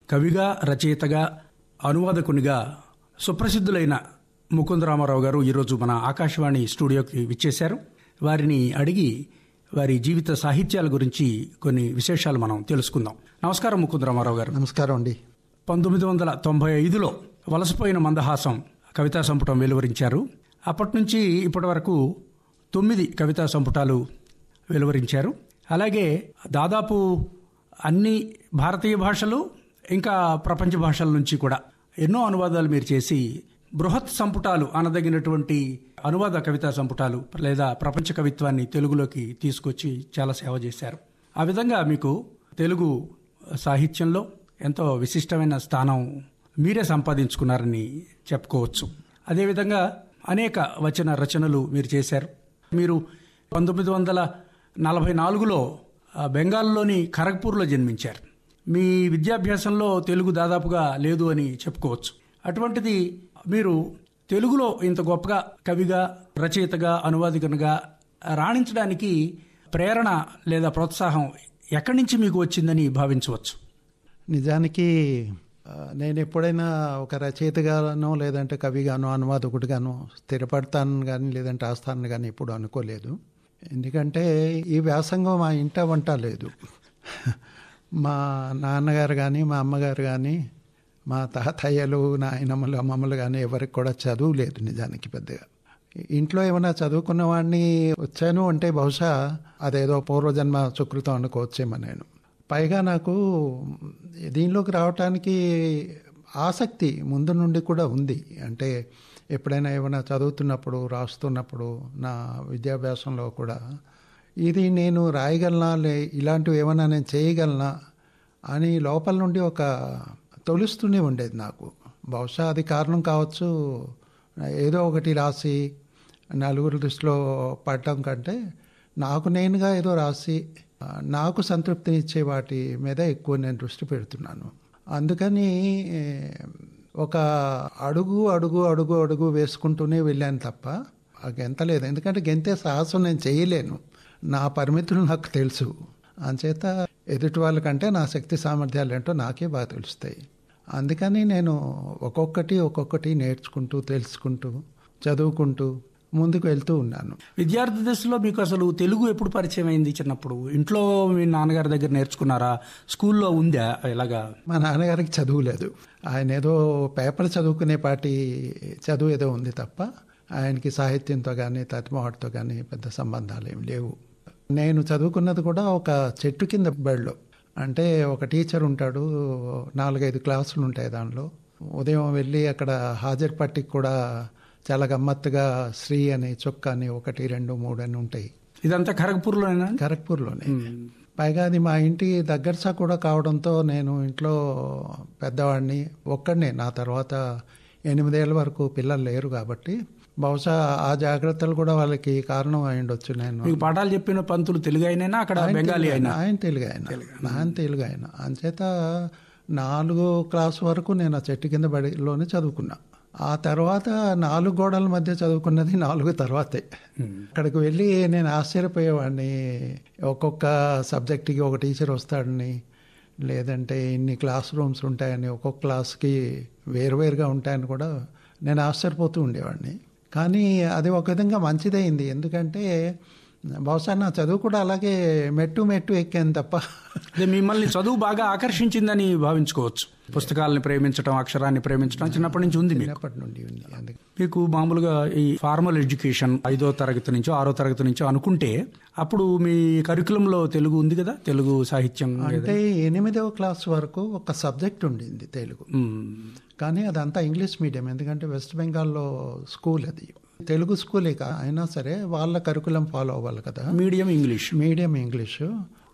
కవిగా, రచయితగా, అనువాదకునిగా సుప్రసిద్ధులైన ముకుందరామారావు గారు ఈరోజు మన ఆకాశవాణి స్టూడియోకి విచ్చేశారు. వారిని అడిగి వారి జీవిత సాహిత్యాల గురించి కొన్ని విశేషాలు మనం తెలుసుకుందాం. నమస్కారం ముకుందరామారావు గారు. నమస్కారం అండి. 1995లో వలసపోయిన మందహాసం కవితా సంపుటం వెలువరించారు. అప్పటి నుంచి ఇప్పటి వరకు 9 కవితా సంపుటాలు వెలువరించారు. అలాగే దాదాపు అన్ని భారతీయ భాషలు ఇంకా ప్రపంచ భాషల నుంచి కూడా ఎన్నో అనువాదాలు మీరు చేసి బృహత్ సంపుటాలు అనదగినటువంటి అనువాద కవితా సంపుటాలు లేదా ప్రపంచ కవిత్వాన్ని తెలుగులోకి తీసుకొచ్చి చాలా సేవ చేశారు. ఆ విధంగా మీకు తెలుగు సాహిత్యంలో ఎంతో విశిష్టమైన స్థానం మీరే సంపాదించుకున్నారని చెప్పుకోవచ్చు. అదేవిధంగా అనేక వచన రచనలు మీరు చేశారు. మీరు 1944లో బెంగాల్లోని ఖరగ్పూర్లో జన్మించారు. మీ విద్యాభ్యాసంలో తెలుగు దాదాపుగా లేదు అని చెప్పుకోవచ్చు. అటువంటిది మీరు తెలుగులో ఇంత గొప్పగా కవిగా, రచయితగా, అనువాదికనుగా రాణించడానికి ప్రేరణ లేదా ప్రోత్సాహం ఎక్కడి నుంచి మీకు వచ్చిందని భావించవచ్చు? నిజానికి నేను ఎప్పుడైనా ఒక రచయితగానో లేదంటే కవిగానో అనువాదకుడిగానో స్థిరపడతాను కానీ లేదంటే ఆస్థాను కానీ ఎప్పుడు అనుకోలేదు. ఎందుకంటే ఈ వ్యాసంగం మా ఇంట వంట లేదు. మా నాన్నగారు కానీ మా అమ్మగారు కానీ మా తాతయ్యలు నాయనమ్మలు అమ్మమ్మలు కానీ ఎవరికి కూడా చదువు లేదు. నిజానికి పెద్దగా ఇంట్లో ఏమైనా చదువుకున్న వాడిని వచ్చాను అంటే బహుశా అదేదో పూర్వజన్మ సుకృతం అనుకోవచ్చేమో. నేను పైగా నాకు దీనిలోకి రావటానికి ఆసక్తి ముందు నుండి కూడా ఉంది. అంటే ఎప్పుడైనా ఏమైనా చదువుతున్నప్పుడు రాస్తున్నప్పుడు నా విద్యాభ్యాసంలో కూడా ఇది నేను రాయగలనా, ఇలాంటివి ఏమైనా నేను చేయగలనా అని లోపల నుండి ఒక తొలుస్తూనే ఉండేది నాకు. బహుశా అది కారణం కావచ్చు. ఏదో ఒకటి రాసి నలుగురు దృష్టిలో పడటం కంటే నాకు నేనుగా ఏదో రాసి నాకు సంతృప్తినిచ్చే వాటి మీద ఎక్కువ నేను దృష్టి పెడుతున్నాను. అందుకని ఒక అడుగు అడుగు అడుగు అడుగు వేసుకుంటూనే వెళ్ళాను తప్ప గెంతలేదు. ఎందుకంటే గెంతే సాహసం నేను చేయలేను. నా పరిమితులు నాకు తెలుసు. అంచేత ఎదుటి వాళ్ళకంటే నా శక్తి సామర్థ్యాలు ఏంటో నాకే బాగా తెలుస్తాయి. అందుకని నేను ఒక్కొక్కటి నేర్చుకుంటూ తెలుసుకుంటూ చదువుకుంటూ ముందుకు వెళ్తూ ఉన్నాను. విద్యార్థి దశలో మీకు అసలు తెలుగు ఎప్పుడు పరిచయం అయింది? చిన్నప్పుడు ఇంట్లో మీ నాన్నగారి దగ్గర నేర్చుకున్నారా? స్కూల్లో ఉందా ఇలాగా? మా నాన్నగారికి చదువు లేదు. ఆయన ఏదో పేపర్ చదువుకునే పాటి చదువు ఏదో ఉంది తప్ప ఆయనకి సాహిత్యంతో కానీ తత్మవాటితో కానీ పెద్ద సంబంధాలు ఏమి లేవు. నేను చదువుకున్నది కూడా ఒక చెట్టు కింద బడిలో. అంటే ఒక టీచర్ ఉంటాడు, 4-5 క్లాసులు ఉంటాయి దానిలో. ఉదయం వెళ్ళి అక్కడ హాజరు పట్టికి కూడా చాలా గమ్మత్తుగా శ్రీ అని చొక్క అని 1, 2, 3 అని ఉంటాయి. ఇదంతా ఖరగ్పూర్లోనే? ఖరగ్పూర్లోనే. పైగా అది మా ఇంటి దగ్గరసా కూడా కావడంతో నేను ఇంట్లో పెద్దవాడిని ఒక్కడినే. నా తర్వాత 8 ఏళ్ళ వరకు పిల్లలు లేరు కాబట్టి బహుశా ఆ జాగ్రత్తలు కూడా వాళ్ళకి కారణం అయి ఉండొచ్చు. నేను పాఠాలు చెప్పిన పంతులు తెలుగు అయినా అక్కడ బెంగాలీ అయినా? ఆయన తెలుగు ఆయన. అంచేత 4 క్లాస్ వరకు నేను ఆ చెట్టు కింద బడిలోనే చదువుకున్నా. ఆ తర్వాత 4 గోడల మధ్య చదువుకున్నది 4 తర్వాతే. అక్కడికి వెళ్ళి నేను ఆశ్చర్యపోయేవాడిని. ఒక్కొక్క సబ్జెక్టుకి ఒక టీచర్ వస్తాడని, లేదంటే ఇన్ని క్లాస్ రూమ్స్ ఉంటాయని, ఒక్కొక్క క్లాస్కి వేరువేరుగా ఉంటాయని కూడా నేను ఆశ్చర్యపోతూ ఉండేవాడిని. కానీ అది ఒక విధంగా మంచిదైంది. ఎందుకంటే బహుశా నా చదువు కూడా అలాగే మెట్టు ఎక్కాను తప్ప మిమ్మల్ని చదువు బాగా ఆకర్షించిందని భావించుకోవచ్చు. పుస్తకాలను ప్రేమించడం, అక్షరాన్ని ప్రేమించడం చిన్నప్పటి నుంచి ఉంది. చిన్నప్పటి నుండి ఉంది. మీకు మామూలుగా ఈ ఫార్మల్ ఎడ్యుకేషన్ 5వ తరగతి నుంచో 6వ తరగతి నుంచో అనుకుంటే అప్పుడు మీ కరికులంలో తెలుగు ఉంది కదా? తెలుగు సాహిత్యం అంటే 8వ క్లాస్ వరకు ఒక సబ్జెక్ట్ ఉండింది తెలుగు. కానీ అదంతా ఇంగ్లీష్ మీడియం. ఎందుకంటే వెస్ట్ బెంగాల్లో స్కూల్ అది తెలుగు స్కూలే అయినా సరే వాళ్ళ కరికులం ఫాలో అవ్వాలి కదా. Medium English.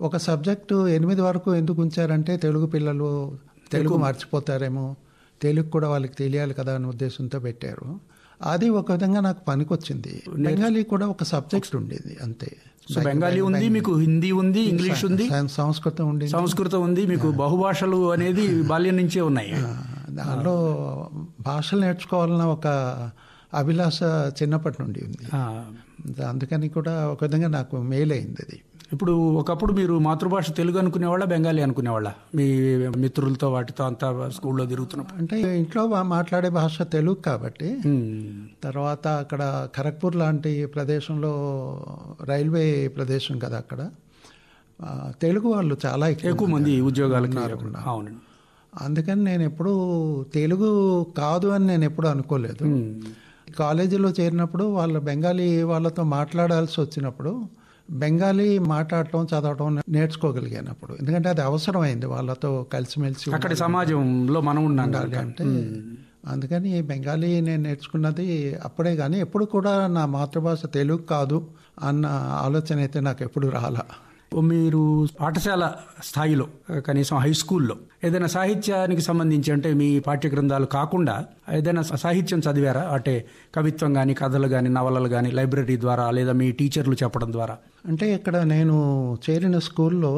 ఒక సబ్జెక్టు 8 వరకు ఎందుకు ఉంచారంటే తెలుగు పిల్లలు తెలుగు మర్చిపోతారేమో, తెలుగు కూడా వాళ్ళకి తెలియాలి కదా అనే ఉద్దేశంతో పెట్టారు. అది ఒక విధంగా నాకు పనికొచ్చింది. బెంగాలీ కూడా ఒక సబ్జెక్ట్ ఉండేది అంతే. బెంగాలీ ఉంది, మీకు హిందీ ఉంది, ఇంగ్లీష్ ఉంది, సంస్కృతం ఉంది. మీకు బహుభాషలు అనేది బాల్యం నుంచే ఉన్నాయి. దానిలో భాషలు నేర్చుకోవాలన్న ఒక అభిలాష చిన్నప్పటి నుండి ఉంది. అందుకని కూడా ఒక విధంగా నాకు మేలైంది అది. ఇప్పుడు ఒకప్పుడు మీరు మాతృభాష తెలుగు అనుకునేవాళ్ళ, బెంగాలీ అనుకునేవాళ్ళ మీ మిత్రులతో వాటితో అంతా స్కూల్లో తిరుగుతున్నప్పుడు? అంటే ఇంట్లో మాట్లాడే భాష తెలుగు కాబట్టి, తర్వాత అక్కడ ఖరగ్పూర్ లాంటి ప్రదేశంలో రైల్వే ప్రదేశం కదా, అక్కడ తెలుగు వాళ్ళు చాలా ఎక్కువ మంది ఉద్యోగాలకి. అవునండి. అందుకని నేను ఎప్పుడూ తెలుగు కాదు అని నేను ఎప్పుడూ అనుకోలేదు. కాలేజీలో చేరినప్పుడు వాళ్ళు బెంగాలీ వాళ్ళతో మాట్లాడాల్సి వచ్చినప్పుడు బెంగాలీ మాట్లాడటం, చదవటం నేర్చుకోగలిగాను అప్పుడు. ఎందుకంటే అది అవసరమైంది వాళ్ళతో కలిసిమెలిసి అక్కడి సమాజంలో మనం ఉండాలి అంటే. అందుకని బెంగాలీ నేను నేర్చుకున్నది అప్పుడే, కానీ ఎప్పుడు కూడా నా మాతృభాష తెలుగు కాదు అన్న ఆలోచన అయితే నాకు ఎప్పుడు రాలా. మీరు పాఠశాల స్థాయిలో, కనీసం హై స్కూల్లో ఏదైనా సాహిత్యానికి సంబంధించి, అంటే మీ పాఠ్య గ్రంథాలు కాకుండా ఏదైనా సాహిత్యం చదివారా? అంటే కవిత్వం కానీ, కథలు కానీ, నవలలు కానీ, లైబ్రరీ ద్వారా లేదా మీ టీచర్లు చెప్పడం ద్వారా? అంటే ఇక్కడ నేను చేరిన స్కూల్లో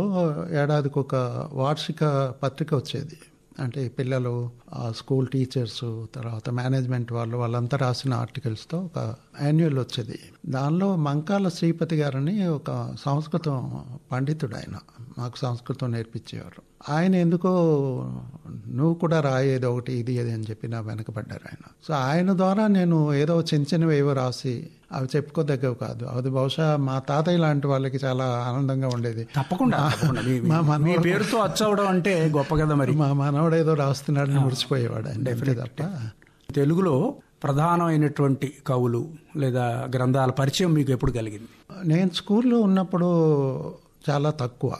ఏడాదికి ఒక వార్షిక పత్రిక వచ్చేది. అంటే పిల్లలు, స్కూల్ టీచర్స్, తర్వాత మేనేజ్మెంట్ వాళ్ళంతా రాసిన ఆర్టికల్స్తో ఒక యాన్యువల్ వచ్చేది. దానిలో మంకాల శ్రీపతి గారని ఒక సంస్కృతం పండితుడు, ఆయన మాకు సంస్కృతం నేర్పించేవారు. ఆయన ఎందుకో నువ్వు కూడా రాయేది ఒకటి ఇది అది అని చెప్పి నా వెనకబడ్డారు ఆయన. సో ఆయన ద్వారా నేను ఏదో చిన్నవి ఏవో రాసి, అవి చెప్పుకోదగ్గవి కాదు, అది బహుశా మా తాతయ్య లాంటి వాళ్ళకి చాలా ఆనందంగా ఉండేది. తప్పకుండా మీ పేరుతో అచ్చవడం అంటే గొప్ప కదా. మరి మా మనవడు ఏదో రాస్తున్నాడని మురిసిపోయేవాడు ఆయన. తప్ప తెలుగులో ప్రధానమైనటువంటి కవులు లేదా గ్రంథాల పరిచయం మీకు ఎప్పుడు కలిగింది? నేను స్కూల్లో ఉన్నప్పుడు చాలా తక్కువ.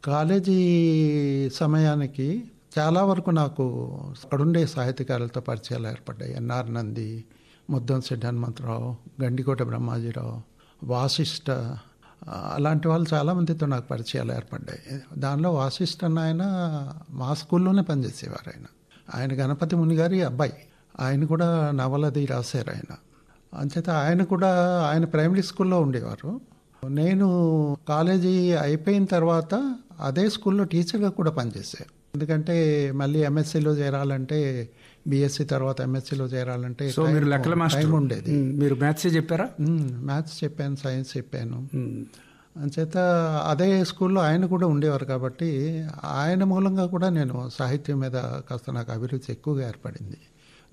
కాలేజీ సమయానికి చాలా వరకు నాకు అక్కడుండే సాహిత్యకారులతో పరిచయాలు ఏర్పడ్డాయి. ఎన్ఆర్ నంది, ముద్దంశెట్టి హనుమంతరావు, గండికోట బ్రహ్మాజీరావు, వాసిష్ఠ, అలాంటి వాళ్ళు చాలామందితో నాకు పరిచయాలు ఏర్పడ్డాయి. దానిలో వాసిష్ఠ అన్న ఆయన మా స్కూల్లోనే పనిచేసేవారు. ఆయన గణపతి ముని గారి అబ్బాయి. ఆయన కూడా నవలది రాశారు ఆయన. అంచేత ఆయన ప్రైమరీ స్కూల్లో ఉండేవారు. నేను కాలేజీ అయిపోయిన తర్వాత అదే స్కూల్లో టీచర్గా కూడా పనిచేశాను. ఎందుకంటే మళ్ళీ ఎంఎస్సీలో చేరాలంటే, బీఎస్సీ తర్వాత ఎంఎస్సీలో చేరాలంటే టైం ఉండేది. మీరు మ్యాథ్స్ చెప్పారా? మ్యాథ్స్ చెప్పాను, సైన్స్ చెప్పాను. అంచేత అదే స్కూల్లో ఆయన కూడా ఉండేవారు కాబట్టి ఆయన మూలంగా కూడా నేను సాహిత్యం మీద కాస్త నాకు అభిరుచి ఎక్కువగా ఏర్పడింది.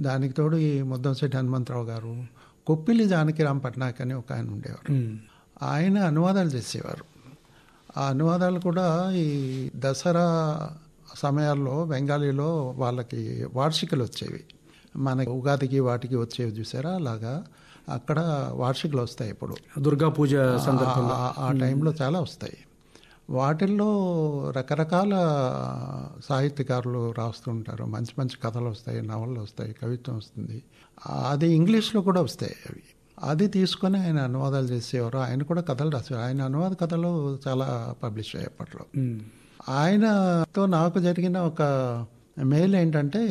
దానికి తోడు ఈ ముద్దంశెట్టి హనుమంతరావు గారు, కొప్పిలి జానకిరామ్ పట్నాయక్ అని ఒక ఆయన ఉండేవారు. ఆయన అనువాదాలు చేసేవారు. ఆ అనువాదాలు కూడా ఈ దసరా సమయాల్లో బెంగాలీలో వాళ్ళకి వార్షికలు వచ్చేవి. మనకి ఉగాదికి వాటికి వచ్చేవి చూసారా, అలాగా అక్కడ వార్షికలు వస్తాయి. ఇప్పుడు దుర్గా పూజ సందర్భంగా ఆ టైంలో చాలా వస్తాయి. వాటిల్లో రకరకాల సాహిత్యకారులు రాస్తుంటారు. మంచి మంచి కథలు వస్తాయి, నవలలు వస్తాయి, కవిత్వం వస్తుంది. అది ఇంగ్లీష్లో కూడా వస్తాయి. అది తీసుకొని ఆయన అనువాదాలు చేసేవారు. ఆయన కూడా కథలు రాసేవారు. ఆయన అనువాద కథలు చాలా పబ్లిష్ అయ్యాయి అప్పట్లో. ఆయనతో నాకు జరిగిన ఒక మేలు ఏంటంటే,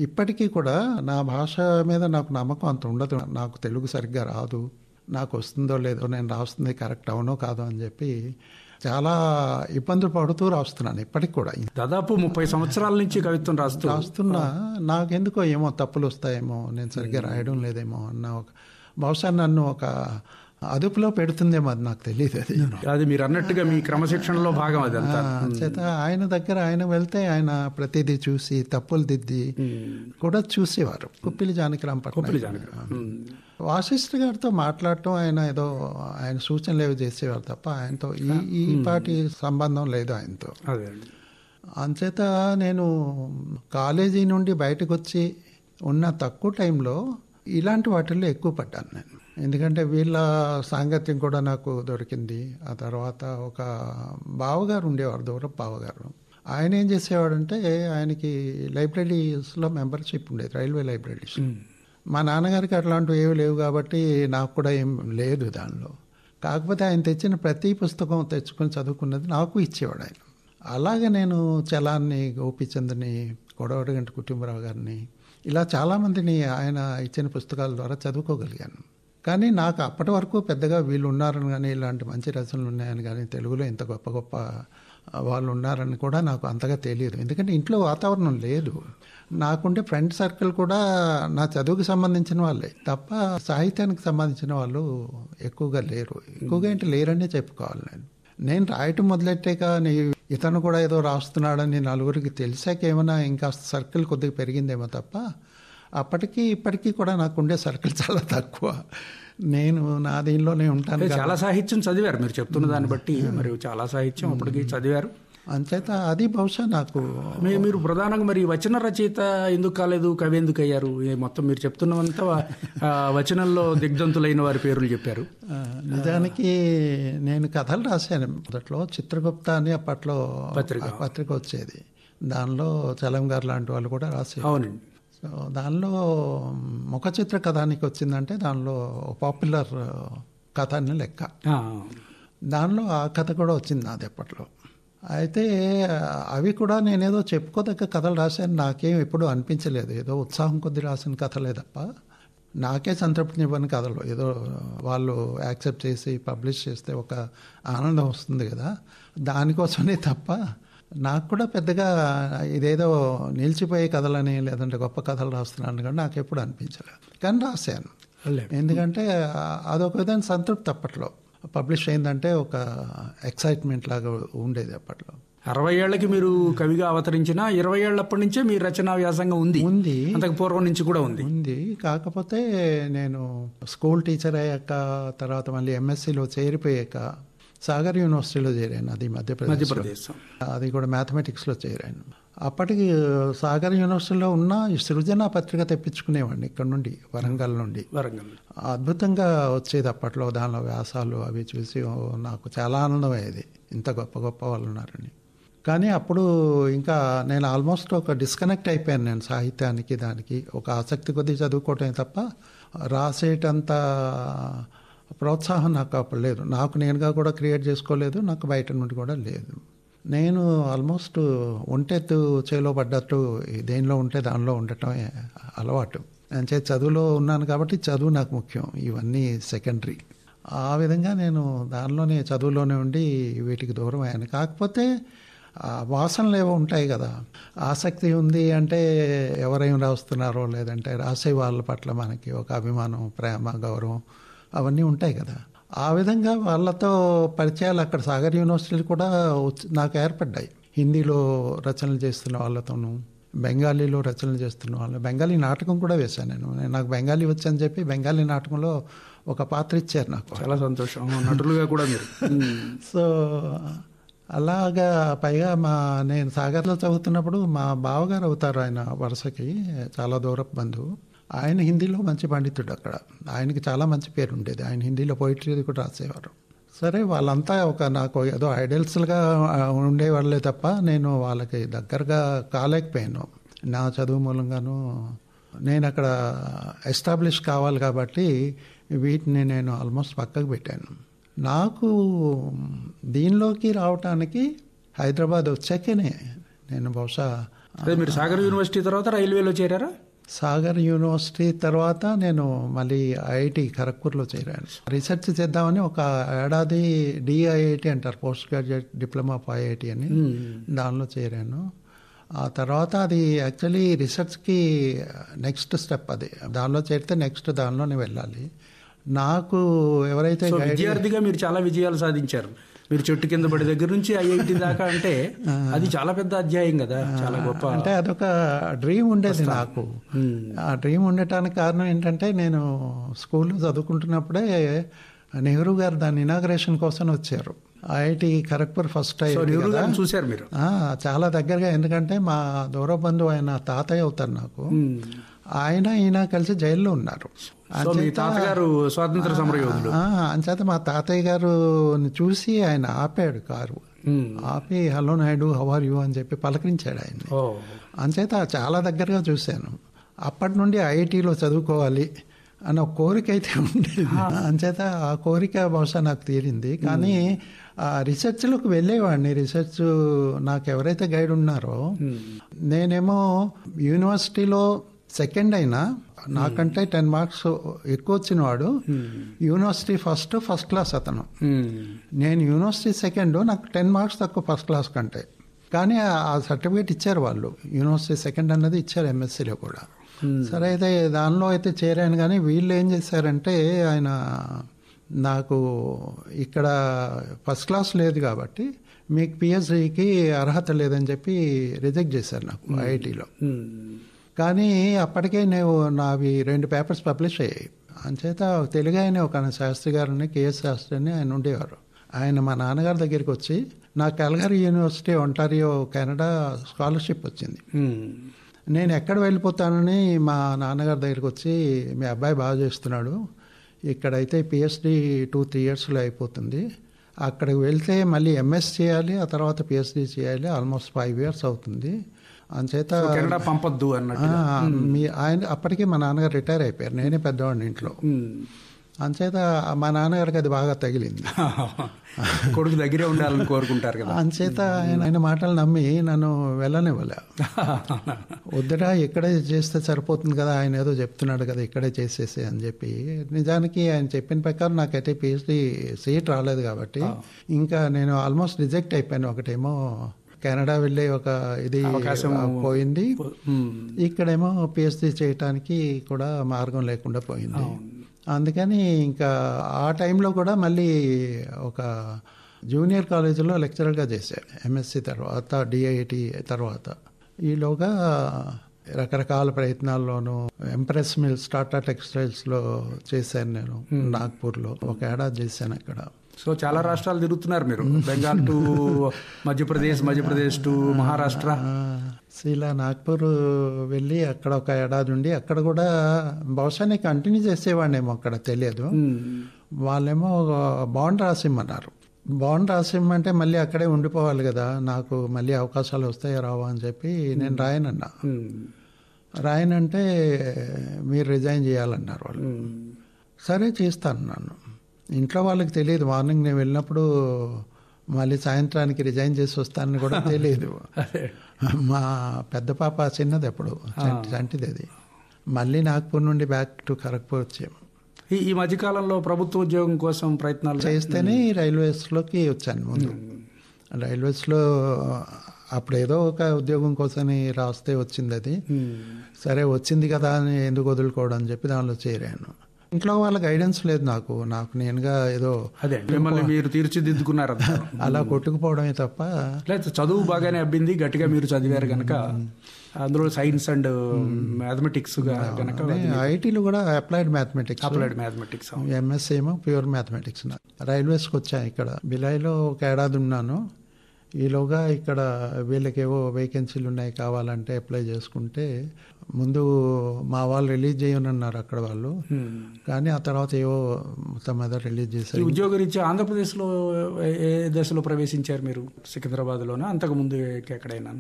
ఇప్పటికీ కూడా నా భాష మీద నాకు నమ్మకం అంత ఉండదు. నాకు తెలుగు సరిగ్గా రాదు, నాకు వస్తుందో లేదో, నేను రాస్తుంది కరెక్ట్ అవునో కాదో అని చెప్పి చాలా ఇబ్బందులు పడుతూ రాస్తున్నాను ఇప్పటికి కూడా. దాదాపు 30 సంవత్సరాల నుంచి కవిత్వం రాస్తున్నా నాకెందుకో ఏమో తప్పులు వస్తాయేమో, నేను సరిగ్గా రాయడం లేదేమో అన్న ఒక, బహుశా నన్ను ఒక అదుపులో పెడుతుందేమో, అది నాకు తెలియదు. అది మీరు అన్నట్టుగా మీ క్రమశిక్షణలో భాగం అది అంతా. చేత ఆయన దగ్గర వెళ్తే ఆయన ప్రతిదీ చూసి తప్పులు దిద్ది కూడా చూసేవారు. కుప్పిలి జానకిరామ్ పట్నాయక్. వాసిష్ఠ గారితో మాట్లాడటం, ఆయన సూచనలు ఏవి చేసేవారు తప్ప ఆయనతో ఈ పాటి సంబంధం లేదు ఆయనతో. అంచేత నేను కాలేజీ నుండి బయటకు వచ్చి ఉన్న తక్కువ టైంలో ఇలాంటి వాటిల్లో ఎక్కువ పడ్డాను నేను. ఎందుకంటే వీళ్ళ సాంగత్యం కూడా నాకు దొరికింది. ఆ తర్వాత ఒక బావగారు ఉండేవారు, దూరపు బావగారు. ఆయన ఏం చేసేవాడంటే, ఆయనకి లైబ్రరీస్లో మెంబర్షిప్ ఉండేది, రైల్వే లైబ్రరీస్. మా నాన్నగారికి అట్లాంటివి ఏవి లేవు కాబట్టి నాకు కూడా ఏం లేదు దానిలో. కాకపోతే ఆయన తెచ్చిన ప్రతి పుస్తకం తెచ్చుకొని చదువుకున్నది నాకు ఇచ్చేవాడు ఆయన. అలాగే నేను చలాన్ని, గోపీచంద్ని, కొడవటిగంటి కుటుంబరావు గారిని, ఇలా చాలామందిని ఆయన ఇచ్చిన పుస్తకాల ద్వారా చదువుకోగలిగాను. కానీ నాకు అప్పటి వరకు పెద్దగా వీళ్ళు ఉన్నారని కానీ, ఇలాంటి మంచి రచనలు ఉన్నాయని కానీ, తెలుగులో ఇంత గొప్ప గొప్ప వాళ్ళు ఉన్నారని కూడా నాకు అంతగా తెలియదు. ఎందుకంటే ఇంట్లో వాతావరణం లేదు. నాకుండే ఫ్రెండ్ సర్కిల్ కూడా నా చదువుకు సంబంధించిన వాళ్ళే తప్ప సాహిత్యానికి సంబంధించిన వాళ్ళు ఎక్కువగా లేరు. ఎక్కువగా ఏంటి లేరనే చెప్పుకోవాలి. నేను రాయటం మొదలెట్టాక ఇతను కూడా ఏదో రాస్తున్నాడని నలుగురికి తెలిసాక ఏమైనా ఇంకా సర్కిల్ కొద్దిగా పెరిగిందేమో తప్ప అప్పటికి ఇప్పటికీ కూడా నాకుండే సర్కిల్ చాలా తక్కువ. నేను నా దీనిలోనే ఉంటాను. చాలా సాహిత్యం చదివారు మీరు చెప్తున్న దాన్ని బట్టి. మరి చాలా సాహిత్యం అప్పటికి చదివారు. అంచేత అది బహుశా నాకు మీరు ప్రధానంగా మరి వచన రచయిత ఎందుకు కాలేదు, కవి ఎందుకు అయ్యారు? మొత్తం మీరు చెప్తున్నవంతా వచనంలో దిగ్ధంతులైన వారి పేర్లు చెప్పారు. నిజానికి నేను కథలు రాశాను. మొదట్లో చిత్రగుప్త అని అప్పట్లో పత్రిక వచ్చేది. దానిలో చలం గారు లాంటి వాళ్ళు కూడా రాశారు. అవునండి. సో దానిలో ముఖ చిత్ర కథానికి వచ్చిందంటే దానిలో పాపులర్ కథ అని లెక్క. దానిలో ఆ కథ కూడా వచ్చింది నాది అప్పట్లో. అయితే అవి కూడా నేనేదో చెప్పుకోదగ్గ కథలు రాశాను. నాకేం ఎప్పుడూ అనిపించలేదు. ఏదో ఉత్సాహం కొద్ది రాసిన కథలే తప్ప నాకే సంతృప్తినివ్వని కథలు. ఏదో వాళ్ళు యాక్సెప్ట్ చేసి పబ్లిష్ చేస్తే ఒక ఆనందం వస్తుంది కదా, దానికోసమే తప్ప నాకు కూడా పెద్దగా ఇదేదో నిలిచిపోయే కథలని లేదంటే గొప్ప కథలు రాస్తున్నాను కానీ నాకు ఎప్పుడు అనిపించలేదు. కానీ రాశాను. ఎందుకంటే అదొక విధంగా సంతృప్తి. అప్పట్లో పబ్లిష్ అయిందంటే ఒక ఎక్సైట్మెంట్ లాగా ఉండేది అప్పట్లో. 60 ఏళ్లకి మీరు కవిగా అవతరించిన 20 ఏళ్లప్పటి నుంచే మీ రచనా వ్యాసంగం ఉంది. అంతకు పూర్వం నుంచి కూడా ఉంది. కాకపోతే నేను స్కూల్ టీచర్ అయ్యాక తర్వాత మళ్ళీ ఎంఎస్సీలో చేరిపోయాక సాగర్ యూనివర్సిటీలో చేరాను. అది మధ్యప్రదేశ్. అది కూడా మ్యాథమెటిక్స్లో చేరాను. అప్పటికి సాగర్ యూనివర్సిటీలో ఉన్న ఈ సృజన పత్రిక తెప్పించుకునేవాడిని ఇక్కడ నుండి, వరంగల్ నుండి. అద్భుతంగా వచ్చేది అప్పట్లో. దానిలో వ్యాసాలు అవి చూసి నాకు చాలా ఆనందం అయ్యేది, ఇంత గొప్ప గొప్ప వాళ్ళు ఉన్నారని. కానీ అప్పుడు ఇంకా నేను ఆల్మోస్ట్ ఒక డిస్కనెక్ట్ అయిపోయాను. నేను సాహిత్యానికి దానికి ఒక ఆసక్తి కొద్దీ చదువుకోవటమే తప్ప రాసేటంత ప్రోత్సాహం నాకు అప్పుడు లేదు. నాకు నేనుగా కూడా క్రియేట్ చేసుకోలేదు, నాకు బయట నుండి కూడా లేదు. నేను ఆల్మోస్ట్ ఒంటెత్తు చేలో పడ్డట్టు దేనిలో ఉంటే దానిలో ఉండటమే అలవాటు. అంటే చదువులో ఉన్నాను కాబట్టి చదువు నాకు ముఖ్యం, ఇవన్నీ సెకండరీ. ఆ విధంగా నేను దానిలోనే చదువులోనే ఉండి వీటికి దూరం అయ్యాను. కాకపోతే వాసనలు ఏవో ఉంటాయి కదా, ఆసక్తి ఉంది అంటే ఎవరేం రాస్తున్నారో లేదంటే రాసే వాళ్ళ పట్ల మనకి ఒక అభిమానం, ప్రేమ, గౌరవం అవన్నీ ఉంటాయి కదా. ఆ విధంగా వాళ్ళతో పరిచయాలు అక్కడ సాగర్ యూనివర్సిటీలు కూడా నాకు ఏర్పడ్డాయి. హిందీలో రచనలు చేస్తున్న వాళ్ళతోనూ, బెంగాలీలో రచనలు చేస్తున్న వాళ్ళు. బెంగాలీ నాటకం కూడా వేశాను నేను. నాకు బెంగాలీ వచ్చని చెప్పి బెంగాలీ నాటకంలో ఒక పాత్ర ఇచ్చారు నాకు. చాలా సంతోషం. నటులుగా కూడా మీరు. సో అలాగా పైగా నేను సాగర్లో చదువుతున్నప్పుడు మా బావగారు అవుతారు, ఆయన వరుసకి చాలా దూరపు బంధువు. ఆయన హిందీలో మంచి పండితుడు అక్కడ. ఆయనకి చాలా మంచి పేరు ఉండేది. ఆయన హిందీలో పోయిటరీ కూడా రాసేవారు. సరే వాళ్ళంతా నాకు ఏదో ఐడల్స్గా ఉండేవాళ్ళే తప్ప నేను వాళ్ళకి దగ్గరగా కాలేకపోయాను. నా చదువు మూలంగాను నేను అక్కడ ఎస్టాబ్లిష్ కావాలి కాబట్టి వీటిని నేను ఆల్మోస్ట్ పక్కకు పెట్టాను. నాకు దీనిలోకి రావటానికి హైదరాబాద్ వచ్చాకనే నేను బహుశా. మీరు సాగర్ యూనివర్సిటీ తర్వాత రైల్వేలో చేరారా? సాగర్ యూనివర్సిటీ తర్వాత నేను మళ్ళీ ఐఐటి ఖరగ్పూర్లో చేరాను. రీసెర్చ్ చేద్దామని ఒక ఏడాది డిఐఐటి అంటారు, post graduate diploma of IIT అని, దానిలో చేరాను. ఆ తర్వాత అది యాక్చువల్లీ రీసెర్చ్కి నెక్స్ట్ స్టెప్. అది దానిలో చేరితే నెక్స్ట్ దానిలోనే వెళ్ళాలి. నాకు ఎవరైతే విద్యార్థిగా మీరు చాలా విజయాలు సాధించారు. మీరు చెట్టు కింద పడి దగ్గర నుంచి ఐఐటి దాకా అంటే అది చాలా పెద్ద అధ్యాయం కదా, చాలా గొప్ప. అంటే అదొక డ్రీమ్ ఉండేది నాకు. ఆ డ్రీమ్ ఉండటానికి కారణం ఏంటంటే నేను స్కూల్లో చదువుకుంటున్నప్పుడే నెహ్రూ గారు దాని ఇనాగ్రేషన్ కోసం వచ్చారు. ఐఐటి ఖరగ్పూర్ ఫస్ట్ అయ్యింది. చూశారు మీరు? చాలా దగ్గరగా. ఎందుకంటే మా దూర బంధువు ఆయన తాతయ్య అవుతారు నాకు. ఈయన కలిసి జైల్లో ఉన్నారు. స్వాతంత్ర సమర యోధులు. అంచేత మా తాతయ్య గారు చూసి ఆయన ఆపాడు కారు, ఆపి hello Naidu how are you అని చెప్పి పలకరించాడు ఆయన. అంచేత చాలా దగ్గరగా చూశాను. అప్పటి నుండి ఐఐటిలో చదువుకోవాలి అన్న కోరిక అయితే ఉండేది. అంచేత ఆ కోరిక బహుశా నాకు తీరింది. కానీ ఆ రీసెర్చ్లోకి వెళ్ళేవాడిని. రీసెర్చ్ నాకు ఎవరైతే గైడ్ ఉన్నారో, నేనేమో యూనివర్సిటీలో సెకండ్ అయినా నాకంటే 10 మార్క్స్ ఎక్కువ వచ్చిన వాడు యూనివర్సిటీ ఫస్ట్ క్లాస్ అతను. నేను యూనివర్సిటీ సెకండ్, నాకు 10 మార్క్స్ తక్కువ ఫస్ట్ క్లాస్ కంటే. కానీ ఆ సర్టిఫికేట్ ఇచ్చారు వాళ్ళు, యూనివర్సిటీ సెకండ్ అన్నది ఇచ్చారు ఎంఎస్సీలో కూడా. సరే అయితే దానిలో అయితే చేరాను. కానీ వీళ్ళు ఏం చేశారంటే, ఆయన నాకు ఇక్కడ ఫస్ట్ క్లాస్ లేదు కాబట్టి మీకు పిహెచ్డికి అర్హత లేదని చెప్పి రిజెక్ట్ చేశారు నాకు ఐఐటీలో. కానీ అప్పటికే నావి 2 పేపర్స్ పబ్లిష్ అయ్యాయి. అంచేత తెలుగు ఆయన ఒక శాస్త్రి గారిని, కేఎస్ శాస్త్రి అని ఆయన ఉండేవారు. ఆయన మా నాన్నగారి దగ్గరికి వచ్చి, నాకు కల్గరీ యూనివర్సిటీ ఒంటారియో కెనడా స్కాలర్షిప్ వచ్చింది, నేను ఎక్కడ వెళ్ళిపోతానని మా నాన్నగారి దగ్గరికి వచ్చి, మీ అబ్బాయి బాగా చేస్తున్నాడు, ఇక్కడైతే పిహెచ్డి 2-3 ఇయర్స్లో అయిపోతుంది, అక్కడికి వెళ్తే మళ్ళీ ఎంఎస్ చేయాలి, ఆ తర్వాత పిహెచ్డి చేయాలి, ఆల్మోస్ట్ 5 ఇయర్స్ అవుతుంది, అంచేత కెనడా పంపొద్దు అన్నట్టు. ఆయన అప్పటికి మా నాన్నగారు రిటైర్ అయిపోయారు, నేనే పెద్దవాడిని ఇంట్లో. అంచేత మా నాన్నగారికి అది బాగా తగిలింది. కొడుకు దగ్గరే ఉండాలని కోరుకుంటారు కదా. అంచేత ఆయన మాటలు నమ్మి నన్ను వెళ్ళనివ్వలే. వద్దురా, ఇక్కడే చేస్తే సరిపోతుంది కదా, ఆయన ఏదో చెప్తున్నాడు కదా, ఇక్కడే చేసేసి అని చెప్పి. నిజానికి ఆయన చెప్పిన ప్రకారం నాకైతే పిహెచ్డి సీట్ రాలేదు కాబట్టి ఇంకా నేను ఆల్మోస్ట్ రిజెక్ట్ అయిపోయాను. ఒకటేమో కెనడా వెళ్ళే ఒక ఇది పోయింది, ఇక్కడేమో పిహెచ్డి చేయటానికి కూడా మార్గం లేకుండా పోయింది. అందుకని ఇంకా ఆ టైంలో కూడా మళ్ళీ ఒక జూనియర్ కాలేజీలో లెక్చరర్గా చేశాను ఎంఎస్సి తర్వాత, డిఐటి తర్వాత. ఈలోగా రకరకాల ప్రయత్నాల్లోనూ ఎంప్రెస్ మిల్స్, టాటా టెక్స్టైల్స్లో చేశాను నేను, నాగ్పూర్లో 1 ఏడాది చేశాను అక్కడ. సో చాలా రాష్ట్రాలు తిరుగుతున్నారు మీరు, బెంగాల్ టు మధ్యప్రదేశ్ టు మహారాష్ట్ర. ఇలా నాగ్పూర్ వెళ్ళి అక్కడ 1 ఏడాది ఉండి, అక్కడ కూడా బహుశా నేను కంటిన్యూ చేసేవాడినేమో, అక్కడ తెలియదు. వాళ్ళేమో బాండ్ రాసిమ్మన్నారు. బాండ్ రాసిమ్మంటే మళ్ళీ అక్కడే ఉండిపోవాలి కదా, నాకు మళ్ళీ అవకాశాలు వస్తాయో రావా అని చెప్పి నేను రాయనన్నా. రాయనంటే మీరు రిజైన్ చేయాలన్నారు వాళ్ళు. సరే చేస్తాను నన్ను. ఇంట్లో వాళ్ళకి తెలియదు, మార్నింగ్ నేను వెళ్ళినప్పుడు మళ్ళీ సాయంత్రానికి రిజైన్ చేసి వస్తానని కూడా తెలియదు. మా పెద్ద పాప చిన్నది అప్పుడు, చంటిది అది. మళ్ళీ నాగ్పూర్ నుండి బ్యాక్ టు ఖరగ్పూర్ వచ్చాము. ఈ మధ్యకాలంలో ప్రభుత్వ ఉద్యోగం కోసం ప్రయత్నాలు చేస్తేనే రైల్వేస్లోకి వచ్చాను. ముందు రైల్వేస్లో అప్పుడు ఏదో ఒక ఉద్యోగం కోసమని రాస్తే వచ్చింది అది. సరే వచ్చింది కదా అని ఎందుకు వదులుకోవడం అని చెప్పి దానిలో చేరాను. ఇంట్లో వాళ్ళ గైడెన్స్ లేదు నాకు నేనుగా ఏదో అదే మిమ్మల్ని మీరు తీర్చిదిద్దుకున్నారు అలా కొట్టుకుపోవడమే తప్ప. లేదు, చదువు బాగానే అబ్బింది, గట్టిగా మీరు చదివారు కనుక, అందులో సైన్స్ అండ్ మ్యాథమెటిక్స్ కనుక. ఐటీలో కూడా అప్లైడ్ మ్యాథమెటిక్స్, ఎంఎస్ ఏమో ప్యూర్ మ్యాథమెటిక్స్. రైల్వేస్కి వచ్చాను. ఇక్కడ బిలాయిలో 1 ఏడాది ఉన్నాను. ఈలోగా ఇక్కడ వీళ్ళకేవో వేకెన్సీలు ఉన్నాయి కావాలంటే అప్లై చేసుకుంటే, ముందు మా వాళ్ళు రిలీజ్ చేయనన్నారు అక్కడ వాళ్ళు, కానీ ఆ తర్వాత ఏవో మొత్తం మీద రిలీజ్ చేశారు. ఉద్యోగరీత్యా ఆంధ్రప్రదేశ్లో ఏ దశలో ప్రవేశించారు మీరు? సికింద్రాబాద్లోనే, అంతకుముందు ఎక్కడైనా?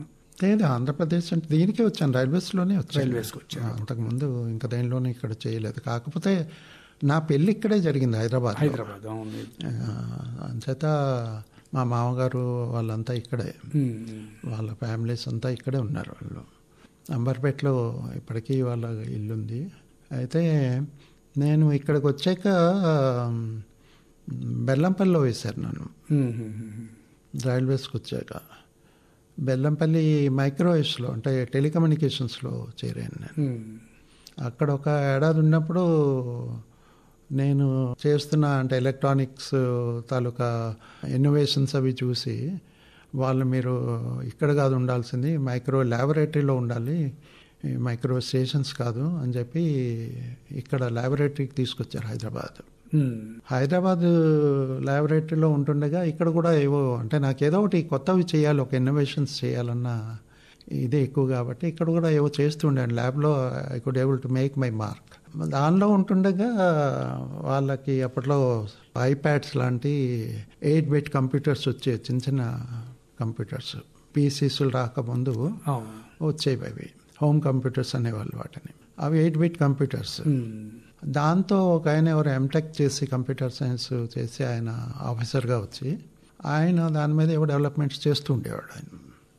లేదు, ఆంధ్రప్రదేశ్ అంటే దీనికే వచ్చాను, రైల్వేస్లోనే వచ్చాను. రైల్వేస్కి వచ్చాను. అంతకుముందు ఇంకా దేనిలోనే ఇక్కడ చేయలేదు. కాకపోతే నా పెళ్ళి ఇక్కడే జరిగింది, హైదరాబాద్. అంచేత మా మామగారు వాళ్ళంతా ఇక్కడే, వాళ్ళ ఫ్యామిలీస్ అంతా ఇక్కడే ఉన్నారు. వాళ్ళు అంబర్పేటలో ఇప్పటికీ వాళ్ళ ఇల్లుంది. అయితే నేను ఇక్కడికి వచ్చాక బెల్లంపల్లిలో వేశారు నన్ను. రైల్వేస్కి వచ్చాక బెల్లంపల్లి మైక్రోవేవ్స్లో, అంటే టెలికమ్యూనికేషన్స్లో చేరాను నేను. అక్కడ 1 ఏడాది ఉన్నప్పుడు నేను చేస్తున్న అంటే ఎలక్ట్రానిక్స్ తాలూకా ఇన్నోవేషన్స్ అవి చూసి వాళ్ళు, మీరు ఇక్కడ కాదు ఉండాల్సింది, మైక్రో ల్యాబొరేటరీలో ఉండాలి, మైక్రో స్టేషన్స్ కాదు అని చెప్పి ఇక్కడ ల్యాబొరేటరీకి తీసుకొచ్చారు హైదరాబాద్ ల్యాబొరేటరీలో ఉంటుండగా ఇక్కడ కూడా ఏవో, అంటే నాకు ఏదో ఒకటి కొత్తవి చేయాలి, ఒక ఇన్నోవేషన్స్ చేయాలన్న ఇదే ఎక్కువ కాబట్టి ఇక్కడ కూడా ఏవో చేస్తూ ఉండాను ల్యాబ్లో. I could able to make my mark. దానిలో ఉంటుండగా వాళ్ళకి అప్పట్లో ఐప్యాడ్స్ లాంటి 8-bit కంప్యూటర్స్ వచ్చాయి, చిన్న చిన్న కంప్యూటర్స్, పీసీస్లు రాకముందు వచ్చేవి అవి, హోమ్ కంప్యూటర్స్ అనేవాళ్ళు వాటిని. అవి 8-bit కంప్యూటర్స్. దాంతో ఒక ఆయన ఎవరు ఎంటెక్ చేసి కంప్యూటర్ సైన్స్ చేసి ఆయన ఆఫీసర్గా వచ్చి ఆయన దాని మీద ఏవో డెవలప్మెంట్స్ చేస్తూ ఉండేవాడు. ఆయన,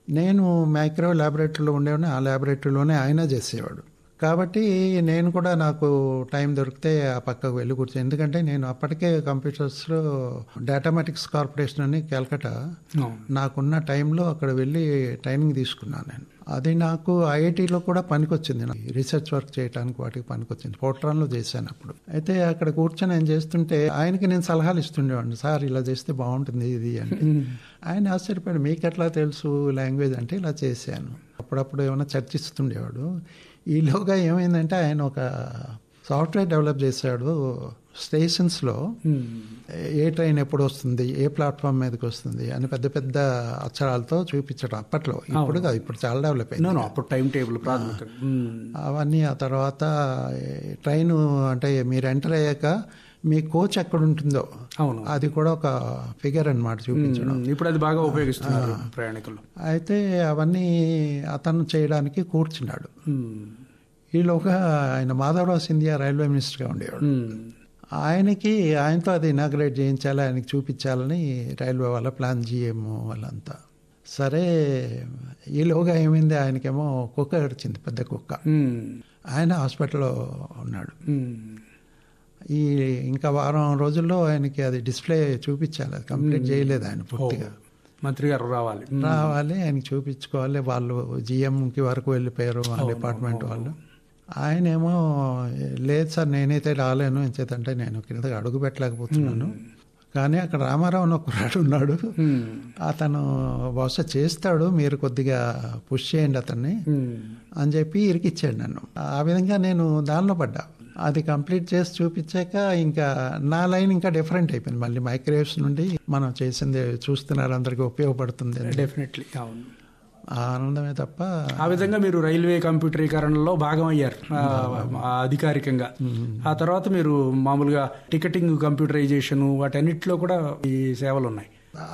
నేను మైక్రో ల్యాబొరేటరీలో ఉండేవాడిని, ఆ ల్యాబొరేటరీలోనే ఆయన చేసేవాడు. కాబట్టి నేను కూడా నాకు టైం దొరికితే ఆ పక్కకు వెళ్ళి కూర్చొని, ఎందుకంటే నేను అప్పటికే కంప్యూటర్స్లో డేటామెటిక్స్ కార్పొరేషన్ అని కలకట్టా నాకున్న టైంలో అక్కడ వెళ్ళి ట్రైనింగ్ తీసుకున్నాను నేను. అది నాకు ఐఐటీలో కూడా పనికొచ్చింది, రీసెర్చ్ వర్క్ చేయడానికి వాటికి పనికొచ్చింది. పోర్ట్రాన్లో చేశాను అప్పుడు. అయితే అక్కడ కూర్చొని నేను చేస్తుంటే ఆయనకి నేను సలహాలు ఇస్తుండేవాడిని, సార్ ఇలా చేస్తే బాగుంటుంది ఇది అని. ఆయన ఆశ్చర్యపోయాడు, మీకు ఎట్లా తెలుసు లాంగ్వేజ్ అంటే. ఇలా చేశాను. అప్పుడప్పుడు ఏమైనా చర్చిస్తుండేవాడు. ఈలోగా ఏమైందంటే ఆయన ఒక సాఫ్ట్వేర్ డెవలప్ చేశాడు స్టేషన్స్లో. ఏ ట్రైన్ ఎప్పుడు వస్తుంది, ఏ ప్లాట్ఫామ్ మీదకి వస్తుంది అని పెద్ద పెద్ద అక్షరాలతో చూపించడం అప్పట్లో. ఇప్పుడు కాదు, ఇప్పుడు చాలా డెవలప్ అయింది. అప్పుడు టైం టేబుల్ అవన్నీ. ఆ తర్వాత ట్రైన్ అంటే మీరు ఎంటర్ అయ్యాక మీ కోచ్ ఎక్కడ ఉంటుందో అది కూడా ఒక ఫిగర్ అన్నమాట చూపించడం. ఇప్పుడు అది బాగా ఉపయోగిస్తున్నారు ప్రయాణికులు. అయితే అవన్నీ అతను చేయడానికి కూర్చున్నాడు. ఈలోగా ఆయన మాధవరావు సింధియా రైల్వే మినిస్టర్గా ఉండేవాడు. ఆయనతో అది ఇనాగ్రేట్ చేయించాలి, ఆయనకి చూపించాలని రైల్వే వాళ్ళ ప్లాన్, జిఎం వాళ్ళంతా. సరే, ఈలోగా ఏమైంది, ఆయనకేమో కుక్క గడిచింది, పెద్ద కుక్క. ఆయన హాస్పిటల్లో ఉన్నాడు. ఇంకా వారం రోజుల్లో ఆయనకి అది డిస్ప్లే చూపించాలి, అది కంప్లీట్ చేయలేదు ఆయన పూర్తిగా. మంత్రి గారు రావాలి, ఆయనకి చూపించుకోవాలి. వాళ్ళు జిఎంకి వరకు వెళ్ళిపోయారు ఆ డిపార్ట్మెంట్ వాళ్ళు. ఆయనేమో లేదు సార్ నేనైతే రాలేను, ఎంచేతంటే నేను కిందకి అడుగు పెట్టలేకపోతున్నాను. కానీ అక్కడ రామారావు అని ఒకడు ఉన్నాడు, అతను బహుశా చేస్తాడు, మీరు కొద్దిగా పుష్ చేయండి అతన్ని అని చెప్పి ఇరికిచ్చాడు నన్ను. ఆ విధంగా నేను దానిలో పడ్డా. అది కంప్లీట్ చేసి చూపించాక ఇంకా నా లైన్ ఇంకా డిఫరెంట్ అయిపోయింది. మళ్ళీ మైక్రోవేవ్స్ నుండి మనం చేసింది చూస్తున్నారు, అందరికీ ఉపయోగపడుతుంది. డెఫినెట్లీ అవును, ఆనందమే తప్ప. ఆ విధంగా మీరు రైల్వే కంప్యూటరీకరణలో భాగం అయ్యారు అధికారికంగా. ఆ తర్వాత మీరు మామూలుగా టికెటింగ్ కంప్యూటరైజేషన్ వాటన్నిటిలో కూడా ఈ సేవలు ఉన్నాయి.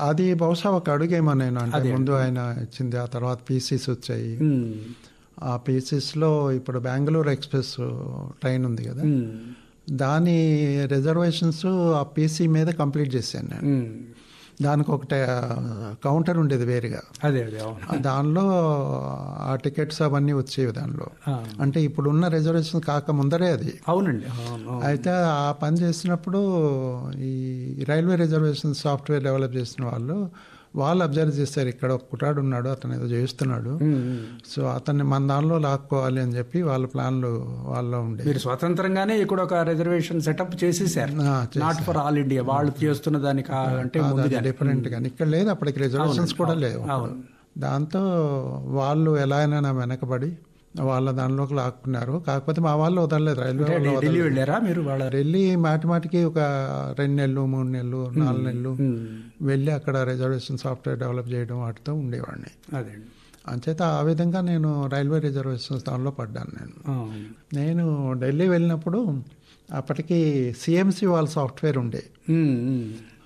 అది బహుశా ఒక అడుగేమో నేను, అంటే ముందు ఆయన ఇచ్చింది, ఆ తర్వాత పీసీస్ వచ్చాయి. ఆ పీసీస్లో ఇప్పుడు బెంగళూరు ఎక్స్ప్రెస్ ట్రైన్ ఉంది కదా, దాని రిజర్వేషన్స్ ఆ పీసీ మీద కంప్లీట్ చేశాను నేను. దానికి ఒకటి కౌంటర్ ఉండేది వేరుగా, దానిలో ఆ టికెట్స్ అవన్నీ వచ్చేవి దానిలో. అంటే ఇప్పుడున్న రిజర్వేషన్ కాక ముందరే అది. అవునండి. అయితే ఆ పని చేసినప్పుడు ఈ రైల్వే రిజర్వేషన్ సాఫ్ట్వేర్ డెవలప్ చేసిన వాళ్ళు అబ్జర్వ్ చేస్తారు, ఇక్కడ ఒక కుటాడు ఉన్నాడు, అతను ఏదో చేస్తున్నాడు, సో అతన్ని మన దానిలో లాక్కోవాలి అని చెప్పి వాళ్ళ ప్లాన్లు వాళ్ళలో ఉండే. మీరు స్వతంత్రంగానే ఇక్కడ ఒక రిజర్వేషన్ సెటప్ చేసేసారు, నాట్ ఫర్ ఆల్ ఇండియా. వాళ్ళు చేస్తున్న దానికి అంటే డిఫరెంట్ గా ఇక్కడ లేదు, అప్పటికి రిజర్వేషన్స్ కూడా లేవు. దాంతో వాళ్ళు ఎలా అయినా వెనకబడి వాళ్ళ దానిలోకి లాక్కున్నారు. కాకపోతే మా వాళ్ళు వదలలేదు, ఢిల్లీ వెళ్ళారా మీరు? ఢిల్లీ మాటిమాటికి ఒక 2 నెలలు 3 నెలలు 4 నెలలు వెళ్ళి అక్కడ రిజర్వేషన్ సాఫ్ట్వేర్ డెవలప్ చేయడం వాటితో ఉండేవాడిని. అంచేత ఆ విధంగా నేను రైల్వే రిజర్వేషన్ దానిలో పడ్డాను. నేను ఢిల్లీ వెళ్ళినప్పుడు అప్పటికి సిఎంసి వాళ్ళ సాఫ్ట్వేర్ ఉండే,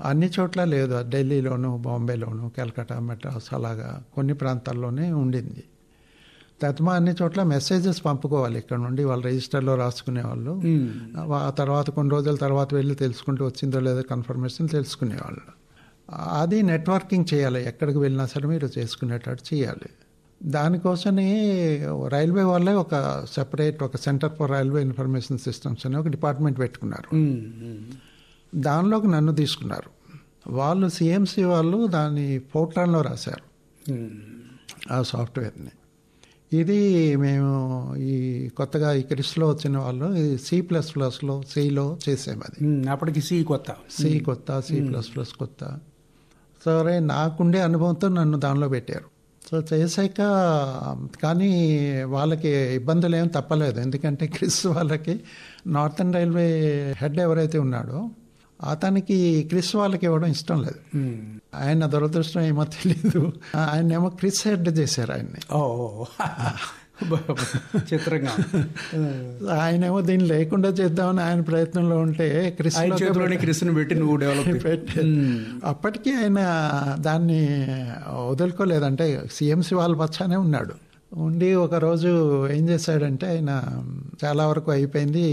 అన్ని చోట్ల లేదు. ఢిల్లీలోను, బాంబేలోను, కలకత్తా, మెడ్రాస్ అలాగా కొన్ని ప్రాంతాల్లోనే ఉండింది. తత్మా అన్ని చోట్ల మెసేజెస్ పంపుకోవాలి ఇక్కడ నుండి, వాళ్ళు రిజిస్టర్లో రాసుకునేవాళ్ళు. ఆ తర్వాత కొన్ని రోజుల తర్వాత వెళ్ళి తెలుసుకుంటూ వచ్చిందో లేదో కన్ఫర్మేషన్ తెలుసుకునేవాళ్ళు. అది నెట్వర్కింగ్ చేయాలి, ఎక్కడికి వెళ్ళినా సరే మీరు చేసుకునేటట్టు చేయాలి. దానికోసమే రైల్వే వాళ్ళే ఒక సెపరేట్ ఒక centre for railway information systems అని ఒక డిపార్ట్మెంట్ పెట్టుకున్నారు. దానిలోకి నన్ను తీసుకున్నారు. వాళ్ళు సిఎంసి వాళ్ళు దాన్ని ఫోర్ట్రాన్లో రాశారు ఆ సాఫ్ట్వేర్ని. ఇది మేము ఈ కొత్తగా ఈ క్రిస్లో వచ్చిన వాళ్ళు C++లో సిలో చేసాము. అది అప్పటికి సి కొత్త, C++ కొత్త. సరే, నాకుండే అనుభవంతో నన్ను దానిలో పెట్టారు. సో చేశాక కానీ వాళ్ళకి ఇబ్బందులు ఏం తప్పలేదు, ఎందుకంటే క్రిస్ వాళ్ళకి నార్థన్ రైల్వే హెడ్ ఎవరైతే ఉన్నాడో అతనికి క్రిస్ వాళ్ళకి ఇవ్వడం ఇష్టం లేదు. ఆయన దురదృష్టం ఏమో తెలియదు, ఆయన ఏమో క్రిస్ హెడ్ చేశారు ఆయన్ని. చిత్రంగా ఆయనేమో దీన్ని లేకుండా చేద్దామని ఆయన ప్రయత్నంలో ఉంటే క్రిస్ను పెట్టి నువ్వు డెవలప్ పెట్టి అప్పటికీ ఆయన దాన్ని వదులుకోలేదంటే సిఎంసి వాళ్ళ పచ్చానే ఉన్నాడు. ఉండి ఒకరోజు ఏం చేశాడంటే ఆయన చాలా వరకు అయిపోయింది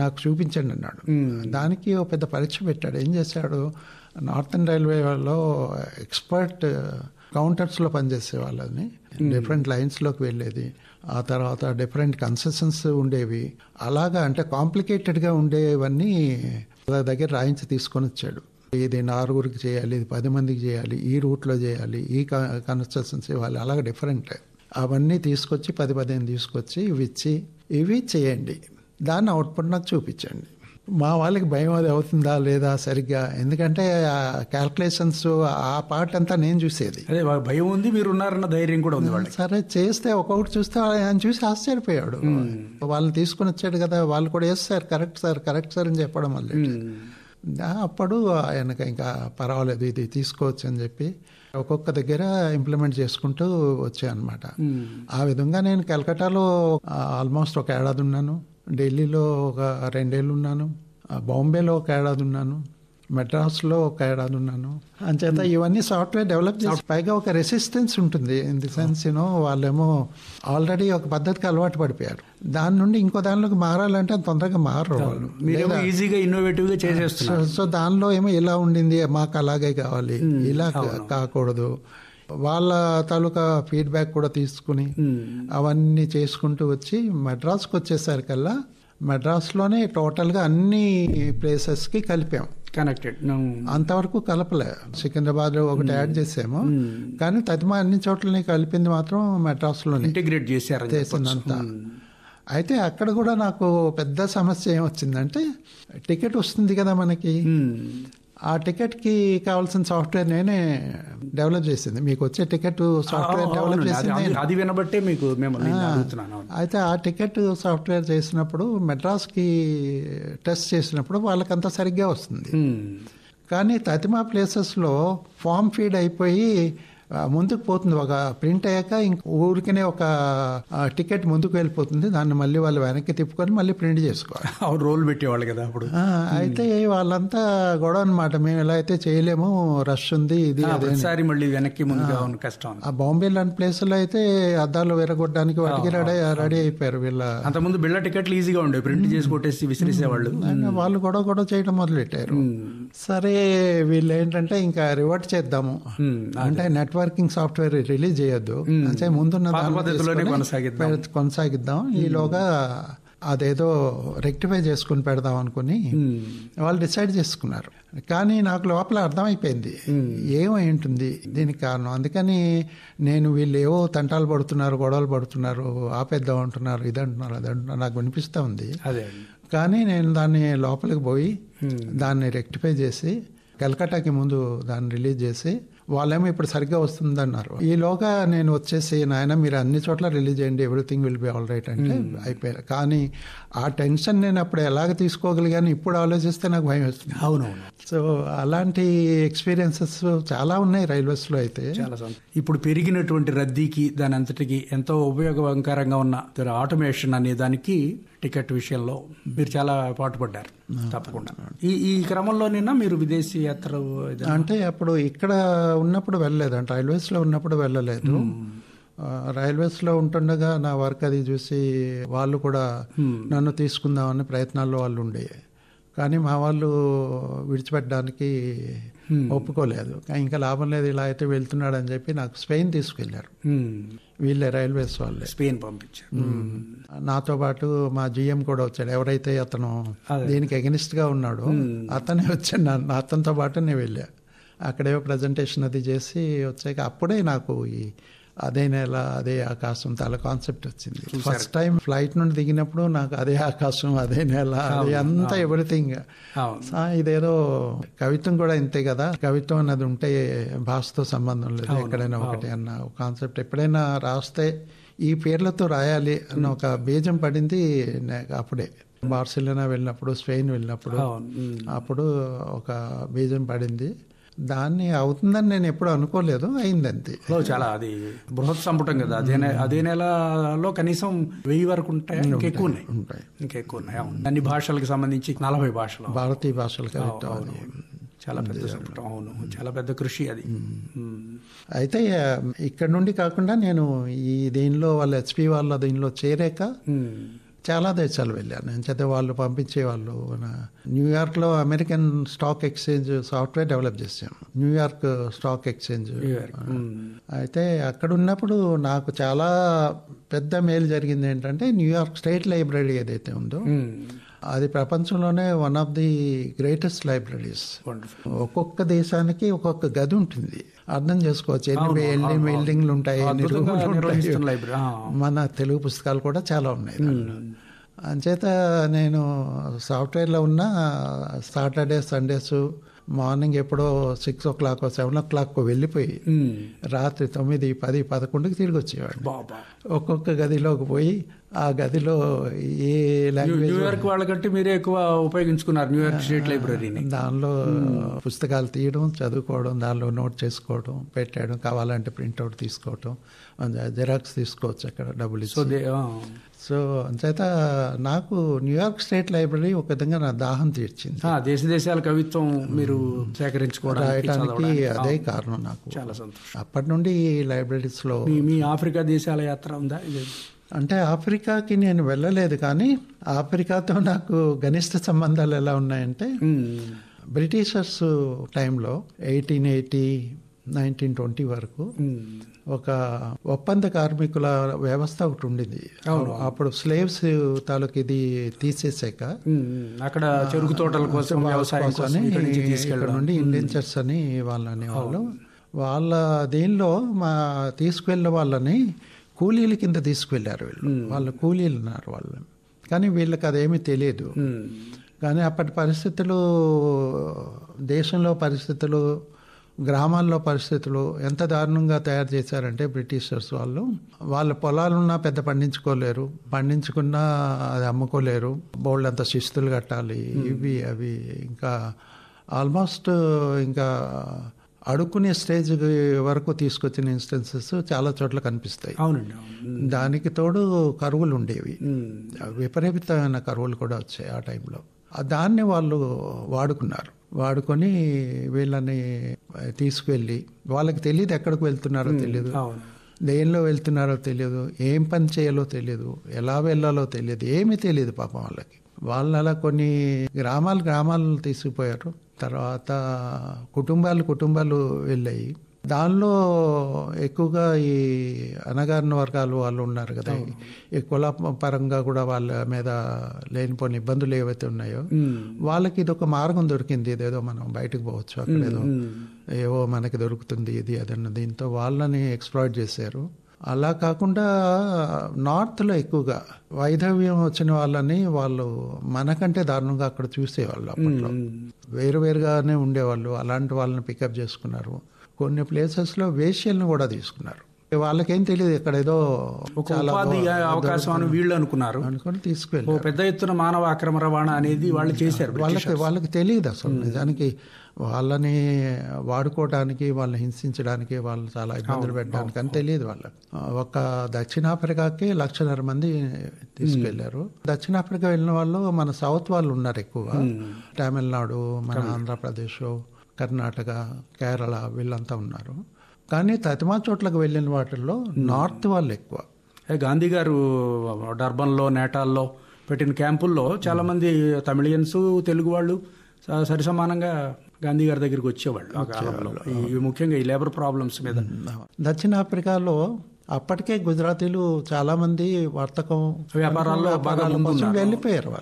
నాకు చూపించండి అన్నాడు. దానికి ఒక పెద్ద పరీక్ష పెట్టాడు. ఏం చేశాడు, నార్థన్ రైల్వేలో ఎక్స్పర్ట్ కౌంటర్స్లో పనిచేసే వాళ్ళని డిఫరెంట్ లైన్స్లోకి వెళ్ళేది. ఆ తర్వాత డిఫరెంట్ కన్సెషన్స్ ఉండేవి. అలాగా అంటే కాంప్లికేటెడ్గా ఉండేవన్నీ దగ్గర రాయించి తీసుకొని వచ్చాడు. ఇది 9 చేయాలి, ఇది 10 మందికి చేయాలి, ఈ రూట్లో చేయాలి, ఈ కన్స్ట్రక్షన్స్ ఇవ్వాలి, అలాగే డిఫరెంట్ అవన్నీ తీసుకొచ్చి 10-15 తీసుకొచ్చి ఇవి చేయండి, దాన్ని అవుట్పుట్ నాకు చూపించండి. మా వాళ్ళకి భయం అది అవుతుందా లేదా సరిగ్గా, ఎందుకంటే క్యాల్కులేషన్స్ ఆ పార్ట్ అంతా నేను చూసేది. అదే భయం ఉంది, మీరు ఉన్నారన్న ధైర్యం కూడా ఉంది వాళ్ళకి. సరే చేస్తే ఒక్కొక్కటి చూస్తే ఆయన చూసి ఆశ్చర్యపోయాడు. వాళ్ళని తీసుకుని వచ్చాడు కదా, వాళ్ళు కూడా సార్ కరెక్ట్ సార్ అని చెప్పడం వల్ల అప్పుడు ఆయనకి ఇంకా పర్వాలేదు, ఇది తీసుకోవచ్చు అని చెప్పి ఒక్కొక్క దగ్గర ఇంప్లిమెంట్ చేసుకుంటూ వచ్చాయన్నమాట. ఆ విధంగా నేను కలకట్టాలో ఆల్మోస్ట్ 1 ఏడాది ఉన్నాను, ఢిల్లీలో ఒక 2 ఏళ్ళు ఉన్నాను, బాంబేలో 1 ఏడాది ఉన్నాను, మెడ్రాస్లో 1 ఏడాది ఉన్నాను. అంచేత ఇవన్నీ సాఫ్ట్వేర్ డెవలప్ చేసి పైగా ఒక రెసిస్టెన్స్ ఉంటుంది. ఇన్ ది సెన్స్ వాళ్ళేమో ఆల్రెడీ ఒక పద్ధతికి అలవాటు పడిపోయారు. దాని నుండి ఇంకో దానిలోకి మారాలంటే తొందరగా మారరు వాళ్ళు, ఈజీగా ఇన్నోవేటివ్ గా చేసేస్తున్నారు. సో దానిలో ఏమో ఇలా ఉండింది, మాకు అలాగే కావాలి, ఇలా కాకూడదు, వాళ్ళ తాలూకా ఫీడ్బ్యాక్ కూడా తీసుకుని అవన్నీ చేసుకుంటూ వచ్చి మెడ్రాస్కి వచ్చేసరికల్లా మెడ్రాస్లోనే టోటల్గా అన్ని ప్లేసెస్కి కలిపాం. కనెక్టెడ్ అంతవరకు కలపలే, సికింద్రాబాద్లో ఒకటి యాడ్ చేసాము, కానీ తదిమా అన్ని చోట్లని కలిపింది మాత్రం మెడ్రాస్లోనే ఇంటిగ్రేట్ చేసిందంతా. అయితే అక్కడ కూడా నాకు పెద్ద సమస్య ఏమొచ్చిందంటే, టికెట్ వస్తుంది కదా మనకి, ఆ టికెట్కి కావాల్సిన సాఫ్ట్వేర్ నేనే డెవలప్ చేసింది. మీకు వచ్చే టికెట్ సాఫ్ట్వేర్ డెవలప్ చేసింది అది వినబట్టే మీకు అయితే ఆ టికెట్ సాఫ్ట్వేర్ చేసినప్పుడు మెడ్రాస్కి టెస్ట్ చేసినప్పుడు వాళ్ళకంతా సరిగ్గా వస్తుంది. కానీ తతిమా ప్లేసెస్లో ఫామ్ ఫీడ్ అయిపోయి ముందుకు పోతుంది. ఒక ప్రింట్ అయ్యాక ఊరికనే ఒక టికెట్ ముందుకు వెళ్ళిపోతుంది, దాన్ని మళ్ళీ వాళ్ళు వెనక్కి తిప్పుకొని మళ్ళీ ప్రింట్ చేసుకోవాలి. రోల్ పెట్టేవాళ్ళు కదా అప్పుడు. అయితే వాళ్ళంతా గొడవ అనమాట, మేము ఎలా అయితే చేయలేము, రష్ ఉంది, ఇది అదేసారి మళ్ళీ వెనక్కి ముందుగా కష్టం. ఆ బాంబే లాంటి ప్లేసుల్లో అయితే అద్దాలు విరగొట్టడానికి వాటికి రెడీ అయిపోయారు వీళ్ళ. అంతకుముందు బిళ్ళ టికెట్లు ఈజీగా ఉండే, ప్రింట్ చేసి కొట్టేసి విసిరేసేవాళ్ళు. వాళ్ళు గొడవ చేయడం మొదలెట్టారు. సరే వీళ్ళు ఏంటంటే ఇంకా రివర్ట్ చేద్దాము అంటే నెట్వర్కింగ్ సాఫ్ట్వేర్ రిలీజ్ చేయొద్దు అంటే ముందున్న కొనసాగిద్దాం, ఈలోగా అదేదో రెక్టిఫై చేసుకుని పెడదాం అనుకుని వాళ్ళు డిసైడ్ చేసుకున్నారు. కానీ నాకు లోపల అర్థమైపోయింది ఏమై ఉంటుంది దీనికి కారణం. అందుకని నేను వీళ్ళు ఏవో తంటాలు పడుతున్నారు, గొడవలు పడుతున్నారు, ఆపేద్దాం అంటున్నారు, ఇదంటున్నారు, అదంటున్నారు నాకు వినిపిస్తూ ఉంది. కానీ నేను దాన్ని లోపలికి పోయి దాన్ని రెక్టిఫై చేసి కలకట్టాకి ముందు దాన్ని రిలీజ్ చేసి వాళ్ళేమో ఇప్పుడు సరిగ్గా వస్తుందన్నారు. ఈలోగా నేను వచ్చేసి నాయన మీరు అన్ని చోట్ల రిలీజ్ చేయండి, everything will be all right అంటే అయిపోయారు. కానీ ఆ టెన్షన్ నేను అప్పుడు ఎలాగ తీసుకోగలిగాను ఇప్పుడు ఆలోచిస్తే నాకు భయం వస్తుంది. అవునవును. సో అలాంటి ఎక్స్పీరియన్సెస్ చాలా ఉన్నాయి రైల్వేస్లో. అయితే ఇప్పుడు పెరిగినటువంటి రద్దీకి దాని అంతటికి ఎంతో ఉపయోగకరంగా ఉన్న ఆటోమేషన్ అనే దానికి టికెట్ విషయంలో మీరు చాలా పాటుపడ్డారు. తప్పకుండా ఈ క్రమంలోనైనా మీరు విదేశీ యాత్ర అంటే అప్పుడు ఇక్కడ ఉన్నప్పుడు వెళ్ళలేదు, అంటే రైల్వేస్లో ఉన్నప్పుడు వెళ్ళలేదు. రైల్వేస్లో ఉంటుండగా నా వర్క్ అది చూసి వాళ్ళు కూడా నన్ను తీసుకుందామని ప్రయత్నాల్లో వాళ్ళు ఉండే, కానీ మా వాళ్ళు విడిచిపెట్టడానికి ఒప్పుకోలేదు. ఇంకా లాభం లేదు, ఇలా అయితే వెళ్తున్నాడు అని చెప్పి నాకు స్పెయిన్ తీసుకెళ్లారు. వీళ్ళే రైల్వేస్ వాళ్ళే స్పెయిన్ పంపించారు. నాతో పాటు మా జిఎం కూడా వచ్చాడు, ఎవరైతే అతను దీనికి అగెనిస్ట్ గా ఉన్నాడో అతనే వచ్చాడు, అతనితో పాటు నేను వెళ్ళా. అక్కడేవో ప్రజెంటేషన్ అది చేసి వచ్చాక అప్పుడే నాకు ఈ అదే నెల అదే ఆకాశం చాలా కాన్సెప్ట్ వచ్చింది. ఫస్ట్ టైం ఫ్లైట్ నుండి దిగినప్పుడు నాకు అదే ఆకాశం, అదే నెల, అదే అంతా ఎవ్రీథింగ్. ఇదేదో కవిత్వం కూడా ఇంతే కదా, కవిత్వం అన్నది ఉంటే భాషతో సంబంధం లేదు, ఎక్కడైనా ఒకటి అన్న కాన్సెప్ట్ ఎప్పుడైనా రాస్తే ఈ పేర్లతో రాయాలి అన్న ఒక బీజం పడింది అప్పుడే. బార్సిలోనా వెళ్ళినప్పుడు, స్పెయిన్ వెళ్ళినప్పుడు అప్పుడు ఒక బీజం పడింది. దాన్ని అవుతుందని నేను ఎప్పుడు అనుకోలేదు, అయిందంతే. చాలా అది బృహత్ సంపుటం కదా, అదే నెలలో కనీసం 1000 వరకు ఉంటాయి, ఇంకెక్కువ ఉన్నాయి. అన్ని భాషలకు సంబంధించి 40 భాషలు, భారతీయ భాషలు. చాలా పెద్ద సంపుటం. అవును, చాలా పెద్ద కృషి అది. అయితే ఇక్కడ నుండి కాకుండా నేను ఈ దీనిలో వాళ్ళ హెచ్పి వాళ్ళ దీనిలో చేరాక చాలా దేశాలు వెళ్ళాను. ఎంచేతే వాళ్ళు పంపించేవాళ్ళు. న్యూయార్క్లో American stock exchange software develop చేసాం, న్యూయార్క్ స్టాక్ ఎక్స్చేంజ్. అయితే అక్కడ ఉన్నప్పుడు నాకు చాలా పెద్ద మేలు జరిగింది ఏంటంటే, న్యూయార్క్ స్టేట్ లైబ్రరీ ఏదైతే ఉందో అది ప్రపంచంలోనే one of the greatest libraries. ఒక్కొక్క దేశానికి ఒక్కొక్క గది ఉంటుంది. అర్థం చేసుకోవచ్చు ఎన్ని బిల్డింగ్లు ఉంటాయి, ఎన్ని రూములు ఉంటాయి. మన తెలుగు పుస్తకాలు కూడా చాలా ఉన్నాయి. అంచేత నేను సాఫ్ట్వేర్లో ఉన్న సాటర్డే సండేస్ మార్నింగ్ ఎప్పుడో 6 o'clock 7 o'clock వెళ్ళిపోయి రాత్రి 9, 10, 11కి తిరిగి వచ్చేవాడు. ఒక్కొక్క గదిలోకి పోయి ఆ గదిలో ఏ లాంగ్వేజ్, న్యూయార్క్ వాళ్ళకంటే మీరే ఎక్కువ ఉపయోగించుకున్నారు న్యూయార్క్ స్టేట్ లైబ్రరీని. దానిలో పుస్తకాలు తీయడం, చదువుకోవడం, దానిలో నోట్ చేసుకోవడం, పెట్టడం, కావాలంటే ప్రింట్అవుట్ తీసుకోవడం, జెరాక్స్ తీసుకోవచ్చు అక్కడ డబ్బులు ఇచ్చి. సో అంచేత నాకు న్యూయార్క్ స్టేట్ లైబ్రరీ ఒక విధంగా నా దాహం తీర్చింది. దేశ దేశాల కవిత్వం మీరు రాయటానికి అదే కారణం నాకు. చాలా సంతోషం. అప్పటి నుండి లైబ్రరీస్లో. మీ ఆఫ్రికా దేశాల యాత్ర ఉందా? అంటే ఆఫ్రికాకి నేను వెళ్ళలేదు, కానీ ఆఫ్రికాతో నాకు ఘనిష్ట సంబంధాలు ఎలా ఉన్నాయంటే, బ్రిటిషర్స్ టైంలో 1880, 1920 వరకు ఒక ఒప్పంద కార్మికుల వ్యవస్థ ఒకటి ఉండింది. అప్పుడు స్లేవ్స్ తాలూకు ఇది తీసేసాక అక్కడ చెరుకు తోటల కోసం ఇక్కడ నుండి ఇండెంచర్స్ అని వాళ్ళు అనేవాళ్ళు. వాళ్ళ దీనిలో తీసుకువెళ్ళిన వాళ్ళని కూలీల కింద తీసుకువెళ్ళారు. వాళ్ళు కూలీలు ఉన్నారు వాళ్ళు, కానీ వీళ్ళకి అదేమీ తెలియదు. కానీ అప్పటి పరిస్థితులు, దేశంలో పరిస్థితులు, గ్రామాల్లో పరిస్థితులు ఎంత దారుణంగా తయారు చేశారంటే బ్రిటిషర్స్ వాళ్ళ పొలాలున్నా పెద్ద పండించుకోలేరు, పండించుకున్నా అది అమ్ముకోలేరు, బోల్డ్ అంత శిస్తులు కట్టాలి, ఇవి అవి, ఇంకా ఆల్మోస్ట్ ఇంకా అడుక్కునే స్టేజ్ వరకు తీసుకొచ్చిన ఇన్స్టెన్సెస్ చాలా చోట్ల కనిపిస్తాయి. అవునండి. దానికి తోడు కరువులు ఉండేవి, విపరీతమైన కరువులు కూడా వచ్చాయి ఆ టైంలో. దాన్ని వాళ్ళు వాడుకొని వీళ్ళని తీసుకువెళ్ళి, వాళ్ళకి తెలియదు ఎక్కడికి వెళ్తున్నారో తెలియదు, దేనిలో వెళ్తున్నారో తెలియదు, ఏం పని చేయాలో తెలియదు, ఎలా వెళ్ళాలో తెలియదు, ఏమీ తెలియదు పాపం వాళ్ళకి. వాళ్ళు అలా కొన్ని గ్రామాలు తీసుకుపోయారు. తర్వాత కుటుంబాలు వెళ్ళాయి. దానిలో ఎక్కువగా ఈ అణగారిన వర్గాలు వాళ్ళు ఉన్నారు కదా, ఈ కుల పరంగా కూడా వాళ్ళ మీద లేనిపోని ఇబ్బందులు ఏవైతే ఉన్నాయో వాళ్ళకి ఇది ఒక మార్గం దొరికింది. ఇదేదో మనం బయటకు పోవచ్చు, అక్కడ ఏవో మనకి దొరుకుతుంది ఇది అదన్న దీంతో వాళ్ళని ఎక్స్‌ప్లాయిట్ చేశారు. అలా కాకుండా నార్త్లో ఎక్కువగా వైధవ్యం వచ్చిన వాళ్ళని వాళ్ళు మనకంటే దారుణంగా అక్కడ చూసేవాళ్ళు. అప్పట్లో వేరువేరుగానే ఉండేవాళ్ళు. అలాంటి వాళ్ళని పికప్ చేసుకున్నారు. కొన్ని ప్లేసెస్లో వేశ్యలను కూడా తీసుకున్నారు. వాళ్ళకేం తెలియదు, ఇక్కడ ఏదో అవకాశం అని వీళ్ళు అనుకుని తీసుకెళ్ళి పెద్ద ఎత్తున మానవ అక్రమ రవాణా అనేది వాళ్ళు చేశారు. వాళ్ళకి తెలియదు అసలు. నిజానికి వాళ్ళని వాడుకోవడానికి, వాళ్ళని హింసించడానికి, వాళ్ళు చాలా ఇబ్బందులు పెట్టడానికి అని తెలియదు వాళ్ళకి. ఒక దక్షిణాఫ్రికాకి 1,00,000 మంది తీసుకెళ్లారు. దక్షిణాఫ్రికా వెళ్ళిన వాళ్ళు మన సౌత్ వాళ్ళు ఉన్నారు ఎక్కువగా. తమిళనాడు, మన ఆంధ్రప్రదేశ్, కర్ణాటక, కేరళ వీళ్ళంతా ఉన్నారు. కానీ తతిమా చోట్లకు వెళ్ళిన వాటిల్లో నార్త్ వాళ్ళు ఎక్కువ. గాంధీ గారు డర్బన్లో, నేటాల్లో పెట్టిన క్యాంపుల్లో చాలా మంది తమిళియన్స్, తెలుగు వాళ్ళు సరి సమానంగా గాంధీ గారి దగ్గరికి వచ్చేవాళ్ళు. ముఖ్యంగా ఈ లేబర్ ప్రాబ్లమ్స్ మీద. దక్షిణాఫ్రికాలో అప్పటికే గుజరాతీలు చాలా మంది వ్యాపారాల్లో కోసం వెళ్ళిపోయారు.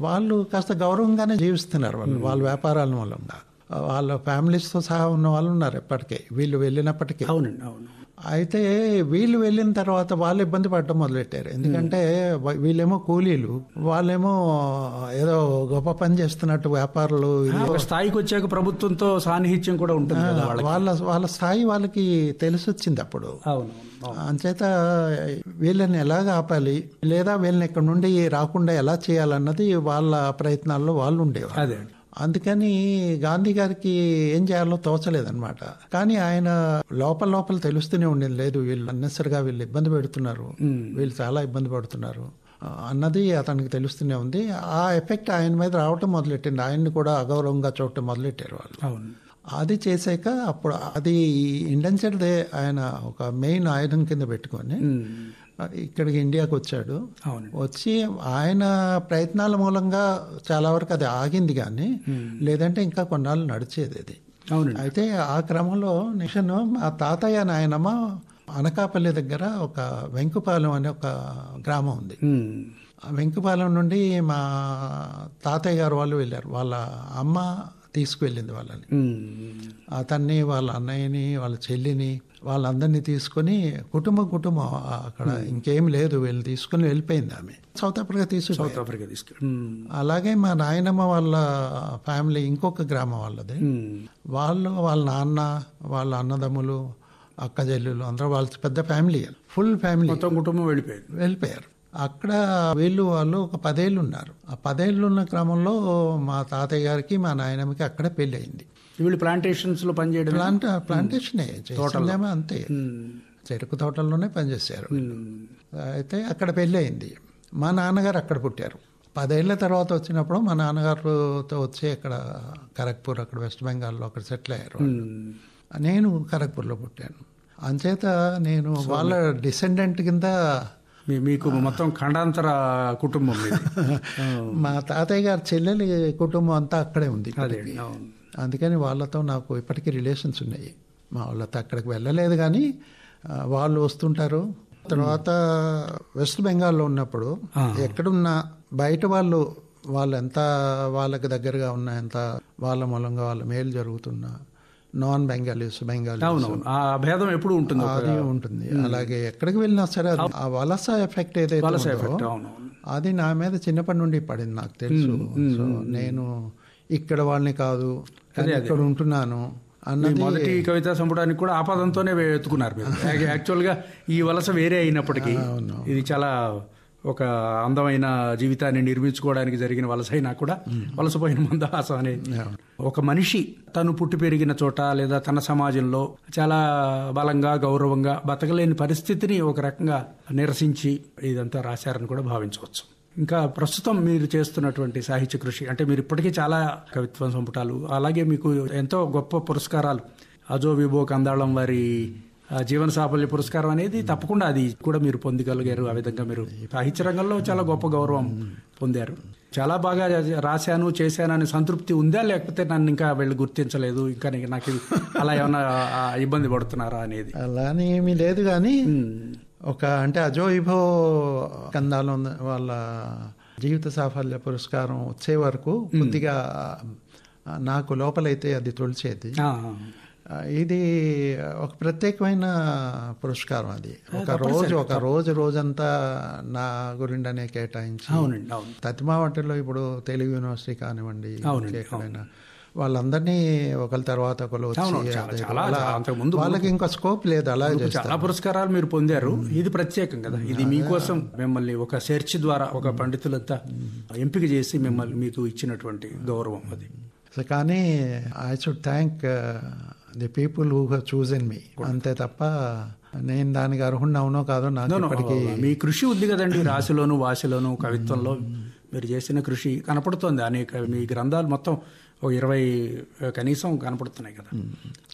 వాళ్ళు కాస్త గౌరవంగానే జీవిస్తున్నారు. వాళ్ళ వ్యాపారాల మూలంగా వాళ్ళ ఫ్యామిలీస్తో సహా ఉన్న వాళ్ళు ఉన్నారు ఎప్పటికే, వీళ్ళు వెళ్ళినప్పటికీ. అవునండి, అవును. అయితే వీళ్ళు వెళ్ళిన తర్వాత వాళ్ళు ఇబ్బంది పడటం మొదలెట్టారు. ఎందుకంటే వీళ్ళేమో కూలీలు, వాళ్ళేమో ఏదో గొప్ప పని చేస్తున్నట్టు వ్యాపారులు. స్థాయికి వచ్చాక ప్రభుత్వంతో సాన్నిహిత్యం కూడా ఉంటుంది. వాళ్ళ స్థాయి వాళ్ళకి తెలిసొచ్చింది అప్పుడు. అంచేత వీళ్ళని ఎలాగ ఆపాలి, లేదా వీళ్ళని ఇక్కడ నుండి రాకుండా ఎలా చేయాలన్నది వాళ్ళ ప్రయత్నాల్లో వాళ్ళు ఉండేవారు. అదే. అందుకని గాంధీ గారికి ఏం చేయాలో తోచలేదన్నమాట. కానీ ఆయన లోపల తెలుస్తూనే ఉండేది, లేదు వీళ్ళు అన్నెసరిగా వీళ్ళు ఇబ్బంది పెడుతున్నారు, వీళ్ళు చాలా ఇబ్బంది పడుతున్నారు అన్నది అతనికి తెలుస్తూనే ఉంది. ఆ ఎఫెక్ట్ ఆయన మీద రావటం మొదలెట్టింది. ఆయన్ని కూడా అగౌరవంగా చూడటం మొదలెట్టారు వాళ్ళు. అది చేశాక అప్పుడు అది ఇండెంచర్దే ఆయన ఒక మెయిన్ ఆయుధం కింద పెట్టుకొని ఇక్కడికి ఇండియాకి వచ్చాడు. అవును. వచ్చి ఆయన ప్రయత్నాల మూలంగా చాలా వరకు అది ఆగింది, కానీ లేదంటే ఇంకా కొన్నాళ్ళు నడిచేది అది. అవునండి. అయితే ఆ క్రమంలో నిషన్ మా తాతయ్య నాయనమ్మ అనకాపల్లి దగ్గర ఒక వెంకుపాలెం అనే ఒక గ్రామం ఉంది. ఆ వెంకుపాలెం నుండి మా తాతయ్య గారు వాళ్ళు వెళ్ళారు. వాళ్ళ అమ్మ తీసుకువెళ్ళింది వాళ్ళని, అతన్ని, వాళ్ళ అన్నయ్యని, వాళ్ళ చెల్లిని, వాళ్ళందరినీ తీసుకొని కుటుంబం అక్కడ ఇంకేం లేదు, వీళ్ళు తీసుకుని వెళ్ళిపోయింది ఆమె. సౌత్ ఆఫ్రికా తీసుకు. అలాగే మా నాయనమ్మ వాళ్ళ ఫ్యామిలీ ఇంకొక గ్రామం వాళ్ళది. వాళ్ళ నాన్న, వాళ్ళ అన్నదమ్ములు, అక్క చెల్లెలు అందరూ వాళ్ళ పెద్ద ఫ్యామిలీ, ఫుల్ ఫ్యామిలీ, మొత్తం కుటుంబం వెళ్ళిపోయారు. అక్కడ వాళ్ళు ఒక 10 ఏళ్ళు ఉన్నారు. ఆ 10 ఏళ్ళు ఉన్న క్రమంలో మా తాతయ్య గారికి మా నాయనమ్మకి అక్కడే పెళ్లి అయింది. వీళ్ళు ప్లాంటేషన్స్ లో పనిచేయడం, ప్లాంటేషనే చేసిందేమో అంతే, చెరుకు తోటల్లోనే పనిచేశారు. అయితే అక్కడ పెళ్లి అయింది. మా నాన్నగారు అక్కడ పుట్టారు. 10 ఏళ్ల తర్వాత వచ్చినప్పుడు మా నాన్నగారితో వచ్చి అక్కడ ఖరగ్పూర్, అక్కడ వెస్ట్ బెంగాల్లో అక్కడ సెటిల్ అయ్యారు. నేను ఖరగ్పూర్లో పుట్టాను. అంచేత నేను వాళ్ళ డిసెండెంట్ కింద. మీకు మొత్తం ఖండాంతర కుటుంబం. మా తాతయ్య గారి చెల్లెలి కుటుంబం అంతా అక్కడే ఉంది. అందుకని వాళ్ళతో నాకు ఇప్పటికీ రిలేషన్స్ ఉన్నాయి. మా వాళ్ళతో అక్కడికి వెళ్ళలేదు, కానీ వాళ్ళు వస్తుంటారు. తర్వాత వెస్ట్ బెంగాల్లో ఉన్నప్పుడు ఎక్కడున్నా బయట వాళ్ళు ఎంత వాళ్ళకి దగ్గరగా ఉన్నా, ఎంత వాళ్ళ మూలంగా వాళ్ళ మేలు జరుగుతున్నా, నాన్ బెంగాలీస్ ఆ భేదం ఎప్పుడు ఉంటుంది, అది ఉంటుంది. అలాగే ఎక్కడికి వెళ్ళినా సరే ఆ వలస ఎఫెక్ట్ ఏదైతే అది నా మీద చిన్నప్పటి నుండి పడింది, నాకు తెలుసు. సో నేను ఇక్కడ వాళ్ళని కాదు, ఇక్కడ ఉంటున్నాను అన్నది. మొదటి కవితా సంపుటానికి కూడా ఆపాదంతోనే ఎత్తుకున్నారు మీరు. యాక్చువల్గా ఈ వలస వేరే అయినప్పటికీ ఇది చాలా ఒక అందమైన జీవితాన్ని నిర్మించుకోవడానికి జరిగిన వలస అయినా కూడా వలసపోయిన మందహాసం అనేది ఒక మనిషి తను పుట్టి పెరిగిన చోట లేదా తన సమాజంలో చాలా బలంగా గౌరవంగా బతకలేని పరిస్థితిని ఒక రకంగా నిరసించి ఇదంతా రాశారని కూడా భావించవచ్చు. ఇంకా ప్రస్తుతం మీరు చేస్తున్నటువంటి సాహిత్య కృషి అంటే మీరు ఇప్పటికీ చాలా కవిత్వ సంపుటాలు, అలాగే మీకు ఎంతో గొప్ప పురస్కారాలు, అజో విభో కందాళం వారి జీవన సాఫల్య పురస్కారం అనేది తప్పకుండా అది కూడా మీరు పొందగలిగారు. ఆ విధంగా మీరు సాహిత్య రంగంలో చాలా గొప్ప గౌరవం పొందారు. చాలా బాగా రాశాను చేశానని సంతృప్తి ఉందా, లేకపోతే నన్ను ఇంకా వీళ్ళు గుర్తించలేదు, ఇంకా నాకు అలా ఏమన్నా ఇబ్బంది పడుతున్నారా అనేది? అలానే ఏమీ లేదు, కానీ అంటే అజో విభో కందాళం వాళ్ళ జీవిత సాఫల్య పురస్కారం వచ్చే వరకు కొద్దిగా నాకు లోపలైతే అది తొలిచేది. ఇది ఒక ప్రత్యేకమైన పురస్కారం. అది ఒక రోజంతా నా గురిండనే కేటాయించి, తతిమా వాటిలో ఇప్పుడు తెలుగు యూనివర్సిటీ కానివ్వండి, ఎక్కడైనా వాళ్ళందరినీ ఒకరి తర్వాత ఒకరు వచ్చి వాళ్ళకి ఇంకా స్కోప్ లేదు, అలా చాలా పురస్కారాలు మీరు పొందారు. ఇది ప్రత్యేకం కదా, ఇది మీకోసం మిమ్మల్ని ఒక సెర్చ్ ద్వారా ఒక పండితులంతా ఎంపిక చేసి మిమ్మల్ని మీకు ఇచ్చినటువంటి గౌరవం అది. కానీ I should thank the people who have chosen me, అంతే తప్ప నేను దానికి అర్హుడిని అవునో కాదో నాకు ఇప్పటికీ. మీ కృషి ఉంది కదండి, రాశిలోను వాసిలోను కవిత్వంలో మీరు చేసిన కృషి కనపడుతోంది. అనేక మీ గ్రంథాలు మొత్తం 20 కనీసం కనపడుతున్నాయి కదా,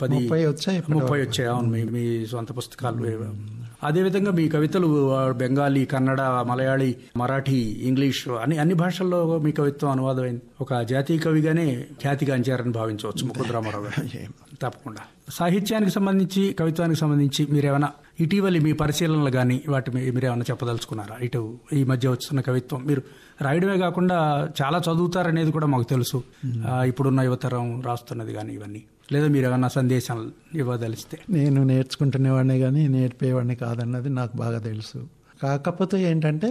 30 వచ్చాయి. అవును, మీ సొంత పుస్తకాలు. అదేవిధంగా మీ కవితలు బెంగాలీ, కన్నడ, మలయాళీ, మరాఠీ, ఇంగ్లీష్ అన్ని భాషల్లో మీ కవిత్వం అనువాదమైంది. ఒక జాతీయ కవిగానే ఖ్యాతిగాంచారని భావించవచ్చు ముకుంద రామారావు గారు. తప్పకుండా సాహిత్యానికి సంబంధించి కవిత్వానికి సంబంధించి మీరేమైనా ఇటీవలి మీ పరిశీలనలు కానీ వాటి మీరేమైనా చెప్పదలుచుకున్నారా? ఇటు ఈ మధ్య వస్తున్న కవిత్వం మీరు రాయడమే కాకుండా చాలా చదువుతారనేది కూడా మాకు తెలుసు. ఇప్పుడున్న యువతరం రాస్తున్నది కానీ ఇవన్నీ, లేదా మీరు ఏమన్నా సందేశాలు ఇవ్వదలిస్తే? నేను నేర్చుకుంటునేవాడిని కానీ నేర్పేవాడిని కాదన్నది నాకు బాగా తెలుసు. కాకపోతే ఏంటంటే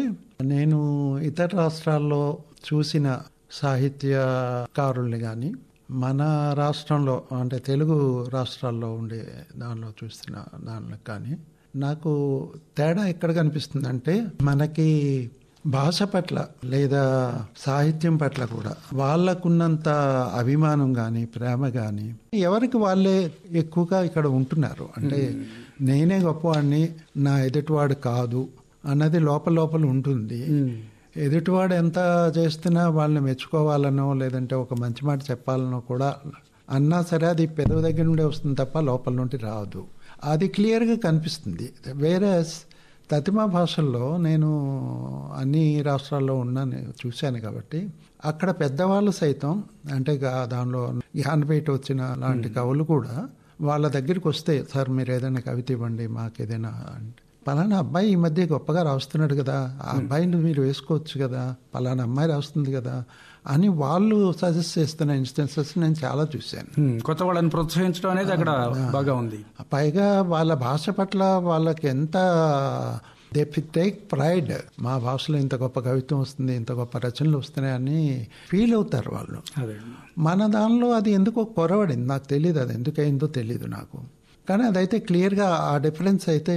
నేను ఇతర రాష్ట్రాల్లో చూసిన సాహిత్యకారుల్ని కానీ మన రాష్ట్రంలో అంటే తెలుగు రాష్ట్రాల్లో ఉండే దానిలో చూస్తున్న దానిలో కానీ నాకు తేడా ఎక్కడ కనిపిస్తుంది అంటే, మనకి భాష పట్ల లేదా సాహిత్యం పట్ల కూడా వాళ్ళకున్నంత అభిమానం కానీ ప్రేమ కానీ ఎవరికి వాళ్ళే ఎక్కువగా ఇక్కడ ఉంటున్నారు. అంటే నేనే గొప్పవాడిని, నా ఎదుటివాడు కాదు అన్నది లోపల ఉంటుంది. ఎదుటివాడు ఎంత చేస్తున్నా వాళ్ళని మెచ్చుకోవాలనో లేదంటే ఒక మంచి మాట చెప్పాలనో కూడా అన్నా సరే అది పెదవి దగ్గర నుండే వస్తుంది తప్ప లోపల నుండి రాదు. అది క్లియర్గా కనిపిస్తుంది. వేరే తతిమా భాషల్లో నేను అన్ని రాష్ట్రాల్లో ఉన్నాను, చూశాను కాబట్టి అక్కడ పెద్దవాళ్ళు సైతం అంటే దానిలో జ్ఞానపీఠ వచ్చిన లాంటి కవులు కూడా వాళ్ళ దగ్గరికి వస్తే, సార్ మీరు ఏదైనా కవిత ఇవ్వండి మాకు ఏదైనా అంటే, పలానా అబ్బాయి ఈ మధ్య గొప్పగా రాస్తున్నాడు కదా, ఆ అబ్బాయిని మీరు వేసుకోవచ్చు కదా, పలానా అమ్మాయి రాస్తుంది కదా అని వాళ్ళు సజెస్ట్ చేస్తున్న ఇన్స్టెన్సెస్ నేను చాలా చూశాను. కొత్త వాళ్ళని ప్రోత్సహించడం అనేది అక్కడ బాగా ఉంది. పైగా వాళ్ళ భాష పట్ల వాళ్ళకి ఎంత దే టేక్ ప్రైడ్, మా భాషలో ఇంత గొప్ప కవిత్వం వస్తుంది, ఇంత గొప్ప రచనలు వస్తున్నాయని ఫీల్ అవుతారు వాళ్ళు. మన దానిలో అది ఎందుకో కొరవడింది, నాకు తెలియదు, అది ఎందుకైందో తెలీదు నాకు. కానీ అదైతే క్లియర్గా ఆ డిఫరెన్స్ అయితే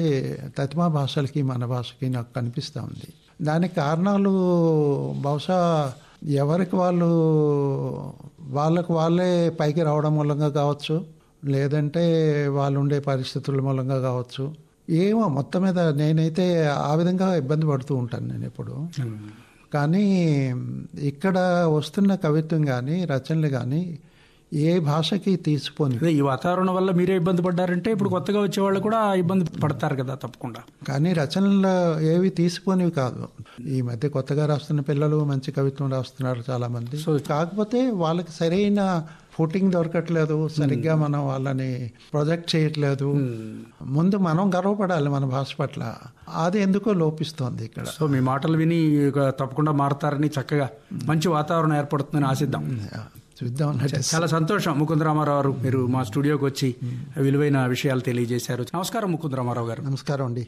తతిమా భాషలకి మన భాషకి నాకు కనిపిస్తూ ఉంది. దానికి కారణాలు బహుశా ఎవరికి వాళ్ళకు వాళ్ళే పైకి రావడం మూలంగా కావచ్చు, లేదంటే వాళ్ళు ఉండే పరిస్థితుల మూలంగా కావచ్చు, ఏమో మొత్తం మీద నేనైతే ఆ విధంగా ఇబ్బంది పడుతూ ఉంటాను నేను ఎప్పుడు. కానీ ఇక్కడ వస్తున్న కవిత్వం కానీ రచనలు కానీ ఏ భాషకి తీసిపోని. ఈ వాతావరణం వల్ల మీరే ఇబ్బంది పడ్డారంటే ఇప్పుడు కొత్తగా వచ్చేవాళ్ళు కూడా ఇబ్బంది పడతారు కదా తప్పకుండా. కానీ రచనలు ఏవి తీసిపోనివి కాదు. ఈ మధ్య కొత్తగా రాస్తున్న పిల్లలు మంచి కవిత్వం రాస్తున్నారు చాలా మంది. కాకపోతే వాళ్ళకి సరైన ఫుటింగ్ దొరకట్లేదు, సరిగ్గా మనం వాళ్ళని ప్రొజెక్ట్ చేయట్లేదు. ముందు మనం గర్వపడాలి మన భాష పట్ల, అది ఎందుకో లోపిస్తోంది ఇక్కడ. సో మీ మాటలు విని తప్పకుండా మారతారని, చక్కగా మంచి వాతావరణం ఏర్పడుతుందని ఆశిద్దాం. చూద్దాం. చాలా సంతోషం ముకుందరామారావు గారు, మీరు మా స్టూడియోకి వచ్చి విలువైన విషయాలు తెలియజేశారు. నమస్కారం ముకుందరామారావు గారు. నమస్కారం అండి.